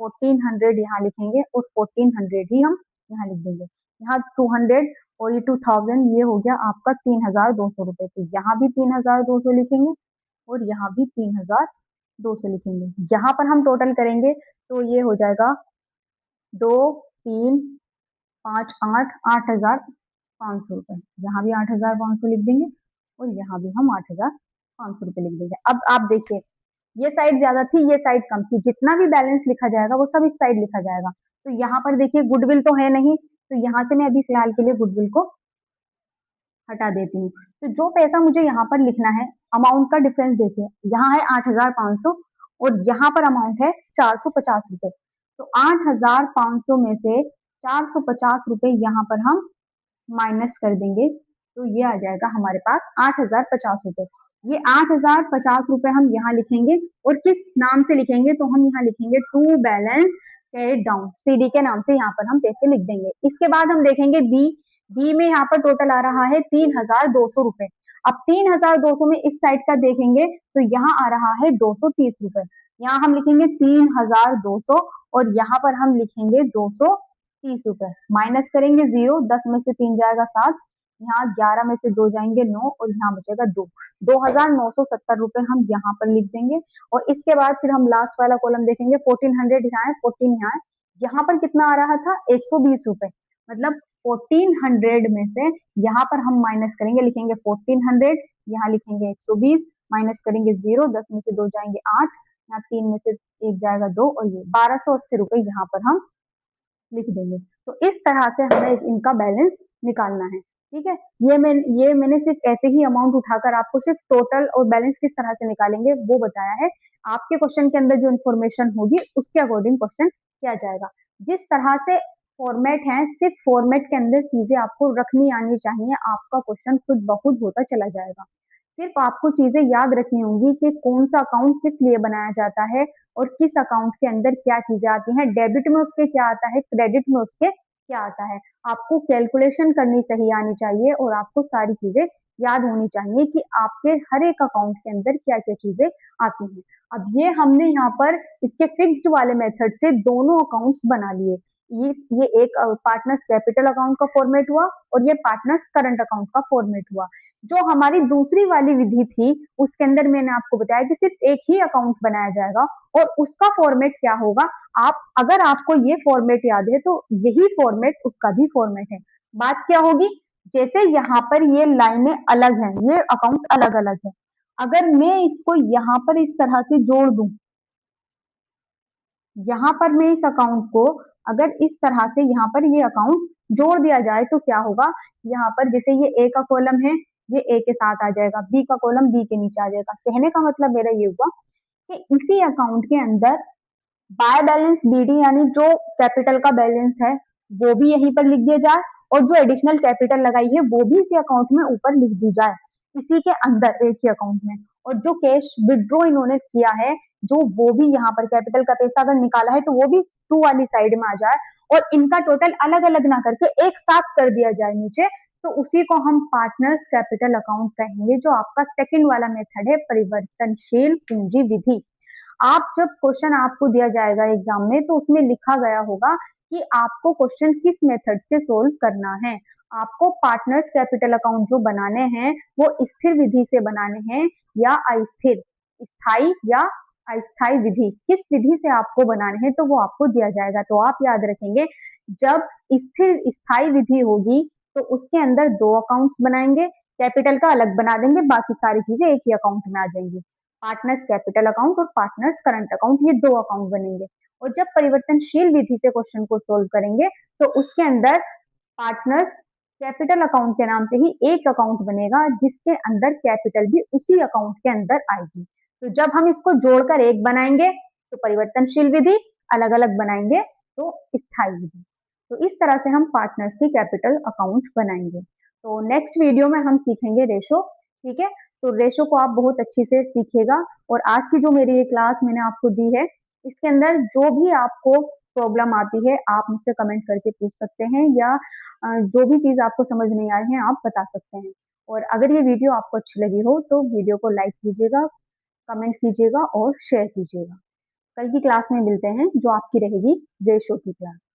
1400 यहाँ लिखेंगे, और 1400 ही हम यहाँ लिख देंगे। यहाँ 200 और ये 2000, ये हो गया आपका 3,200 रुपए। तो यहाँ भी 3,200 लिखेंगे, और यहाँ भी 3,000 200 लिखेंगे। यहाँ पर हम टोटल करेंगे तो ये हो जाएगा 2, 3, 5, 8, 8,500 रुपए। यहाँ भी 8,500 लिख देंगे और यहाँ भी हम 8,500 रुपए लिख देंगे। अब आप देखिए, ये साइड ज्यादा थी, ये साइड कम थी, जितना भी बैलेंस लिखा जाएगा वो सब इस साइड लिखा जाएगा। तो यहाँ पर देखिए गुडविल तो है नहीं, तो यहाँ से मैं अभी फिलहाल के लिए गुडविल को हटा देती हूँ। तो जो पैसा मुझे यहाँ पर लिखना है, अमाउंट का डिफरेंस देखिए, यहाँ है 8,500 और यहाँ पर अमाउंट है 450 रुपए। तो 8,500 में से 450 रुपए यहाँ पर हम माइनस कर देंगे, तो ये आ जाएगा हमारे पास 8,050 रुपए। ये 8,050 रुपए हम यहाँ लिखेंगे और किस नाम से लिखेंगे, तो हम यहाँ लिखेंगे to balance carried down, CD के नाम से यहाँ पर हम पैसे लिख देंगे। इसके बाद हम देखेंगे बी। बी में यहाँ पर टोटल आ रहा है 3,200 रुपए। अब 3,200 में इस साइड का देखेंगे तो यहाँ आ रहा है 230 रुपए। यहाँ हम लिखेंगे 3,200 और यहाँ पर हम लिखेंगे 230 रुपए। माइनस करेंगे 0, 10 में से 3 जाएगा 7, यहाँ 11 में से 2 जाएंगे 9 और यहाँ बचेगा 2। 2,970 रुपए हम यहाँ पर लिख देंगे। और इसके बाद फिर हम लास्ट वाला कॉलम देखेंगे, 1400 यहाँ है, 14 यहाँ है। यहाँ पर कितना आ रहा था, 120 रुपए। मतलब 1400 में से यहाँ पर हम माइनस करेंगे, लिखेंगे 1400, यहाँ लिखेंगे 120, माइनस करेंगे 0, 10 में से 2 जाएंगे 8, यहाँ 3 में से 1 जाएगा 2 और ये 1,280 रुपए यहाँ पर हम लिख देंगे। तो इस तरह से हमें इनका बैलेंस निकालना है। ठीक है, ये मैंने सिर्फ ऐसे ही अमाउंट उठाकर आपको सिर्फ टोटल और बैलेंस किस तरह से निकालेंगे वो बताया है। आपके क्वेश्चन के अंदर जो इन्फॉर्मेशन होगी उसके अकॉर्डिंग क्वेश्चन किया जाएगा। जिस तरह से फॉर्मेट है, सिर्फ फॉर्मेट के अंदर चीजें आपको रखनी आनी चाहिए, आपका क्वेश्चन खुद ब खुद होता चला जाएगा। सिर्फ आपको चीजें याद रखनी होंगी कि कौन सा अकाउंट किस लिए बनाया जाता है और किस अकाउंट के अंदर क्या चीजें आती हैं, डेबिट में उसके क्या आता है, क्रेडिट में उसके क्या आता है। आपको कैलकुलेशन करनी सही आनी चाहिए और आपको सारी चीजें याद होनी चाहिए कि आपके हर एक अकाउंट के अंदर क्या क्या चीजें आती हैं। अब ये हमने यहाँ पर इसके फिक्स्ड वाले मेथड से दोनों अकाउंट्स बना लिए। ये एक पार्टनर्स कैपिटल अकाउंट का फॉर्मेट हुआ और ये पार्टनर्स करंट अकाउंट का फॉर्मेट हुआ। जो हमारी दूसरी वाली विधि थी उसके अंदर मैंने आपको बताया कि सिर्फ एक ही अकाउंट बनाया जाएगा और उसका फॉर्मेट क्या होगा। आप अगर आपको ये फॉर्मेट याद है तो यही फॉर्मेट उसका भी फॉर्मेट है। बात क्या होगी, जैसे यहाँ पर ये लाइनें अलग हैं, ये अकाउंट अलग अलग है, अगर मैं इसको यहाँ पर इस तरह से जोड़ दूं, यहाँ पर मैं इस अकाउंट को अगर इस तरह से यहाँ पर ये अकाउंट जोड़ दिया जाए तो क्या होगा, यहाँ पर जैसे ये ए का कॉलम है, ये ए के साथ आ जाएगा, बी का कॉलम बी के नीचे आ जाएगा। कहने का मतलब मेरा ये हुआ कि इसी अकाउंट के अंदर बाय बैलेंस बीडी यानी जो कैपिटल का बैलेंस है वो भी यहीं पर लिख दिया जाए और जो एडिशनल कैपिटल लगाई है वो भी इसी अकाउंट में ऊपर लिख दी जाए, इसी के अंदर एक ही अकाउंट में। और जो कैश विड्रॉ इन्होंने किया है, जो वो भी यहाँ पर कैपिटल का पैसा अगर निकाला है तो वो भी टू वाली साइड में आ जाए और इनका टोटल अलग अलग ना करके एक साथ कर दिया जाए नीचे, तो उसी को हम पार्टनर्स कैपिटल अकाउंट कहेंगे, जो आपका सेकंड वाला मेथड है परिवर्तनशील पूंजी विधि। आप जब क्वेश्चन आपको दिया जाएगा एग्जाम में तो उसमें लिखा गया होगा कि आपको क्वेश्चन किस मेथड से सोल्व करना है। आपको पार्टनर्स कैपिटल अकाउंट जो बनाने हैं वो स्थिर विधि से बनाने हैं या अस्थिर, स्थाई या अस्थाई विधि, किस विधि से आपको बनाने हैं तो वो आपको दिया जाएगा। तो आप याद रखेंगे, जब स्थिर स्थाई विधि होगी तो उसके अंदर दो अकाउंट्स बनाएंगे, कैपिटल का अलग बना देंगे, बाकी सारी चीजें एक ही अकाउंट में आ जाएंगी। पार्टनर्स कैपिटल अकाउंट और पार्टनर्स करंट अकाउंट, ये दो अकाउंट बनेंगे। और जब परिवर्तनशील विधि से क्वेश्चन को सोल्व करेंगे तो उसके अंदर पार्टनर्स कैपिटल अकाउंट के नाम से ही एक अकाउंट बनेगा जिसके अंदर कैपिटल भी उसी अकाउंट के अंदर आएगी। तो जब हम इसको जोड़कर एक बनाएंगे तो परिवर्तनशील विधि, अलग अलग बनाएंगे तो स्थायी विधि। तो इस तरह से हम पार्टनर्स की कैपिटल अकाउंट बनाएंगे। तो नेक्स्ट वीडियो में हम सीखेंगे रेशो। ठीक है, तो रेशो को आप बहुत अच्छी से सीखिएगा। और आज की जो मेरी ये क्लास मैंने आपको दी है, इसके अंदर जो भी आपको प्रॉब्लम आती है आप मुझसे कमेंट करके पूछ सकते हैं, या जो भी चीज आपको समझ नहीं आ रही है आप बता सकते हैं। और अगर ये वीडियो आपको अच्छी लगी हो तो वीडियो को लाइक कीजिएगा, कमेंट कीजिएगा और शेयर कीजिएगा। कल की क्लास में मिलते हैं जो आपकी रहेगी रेशो की क्लास।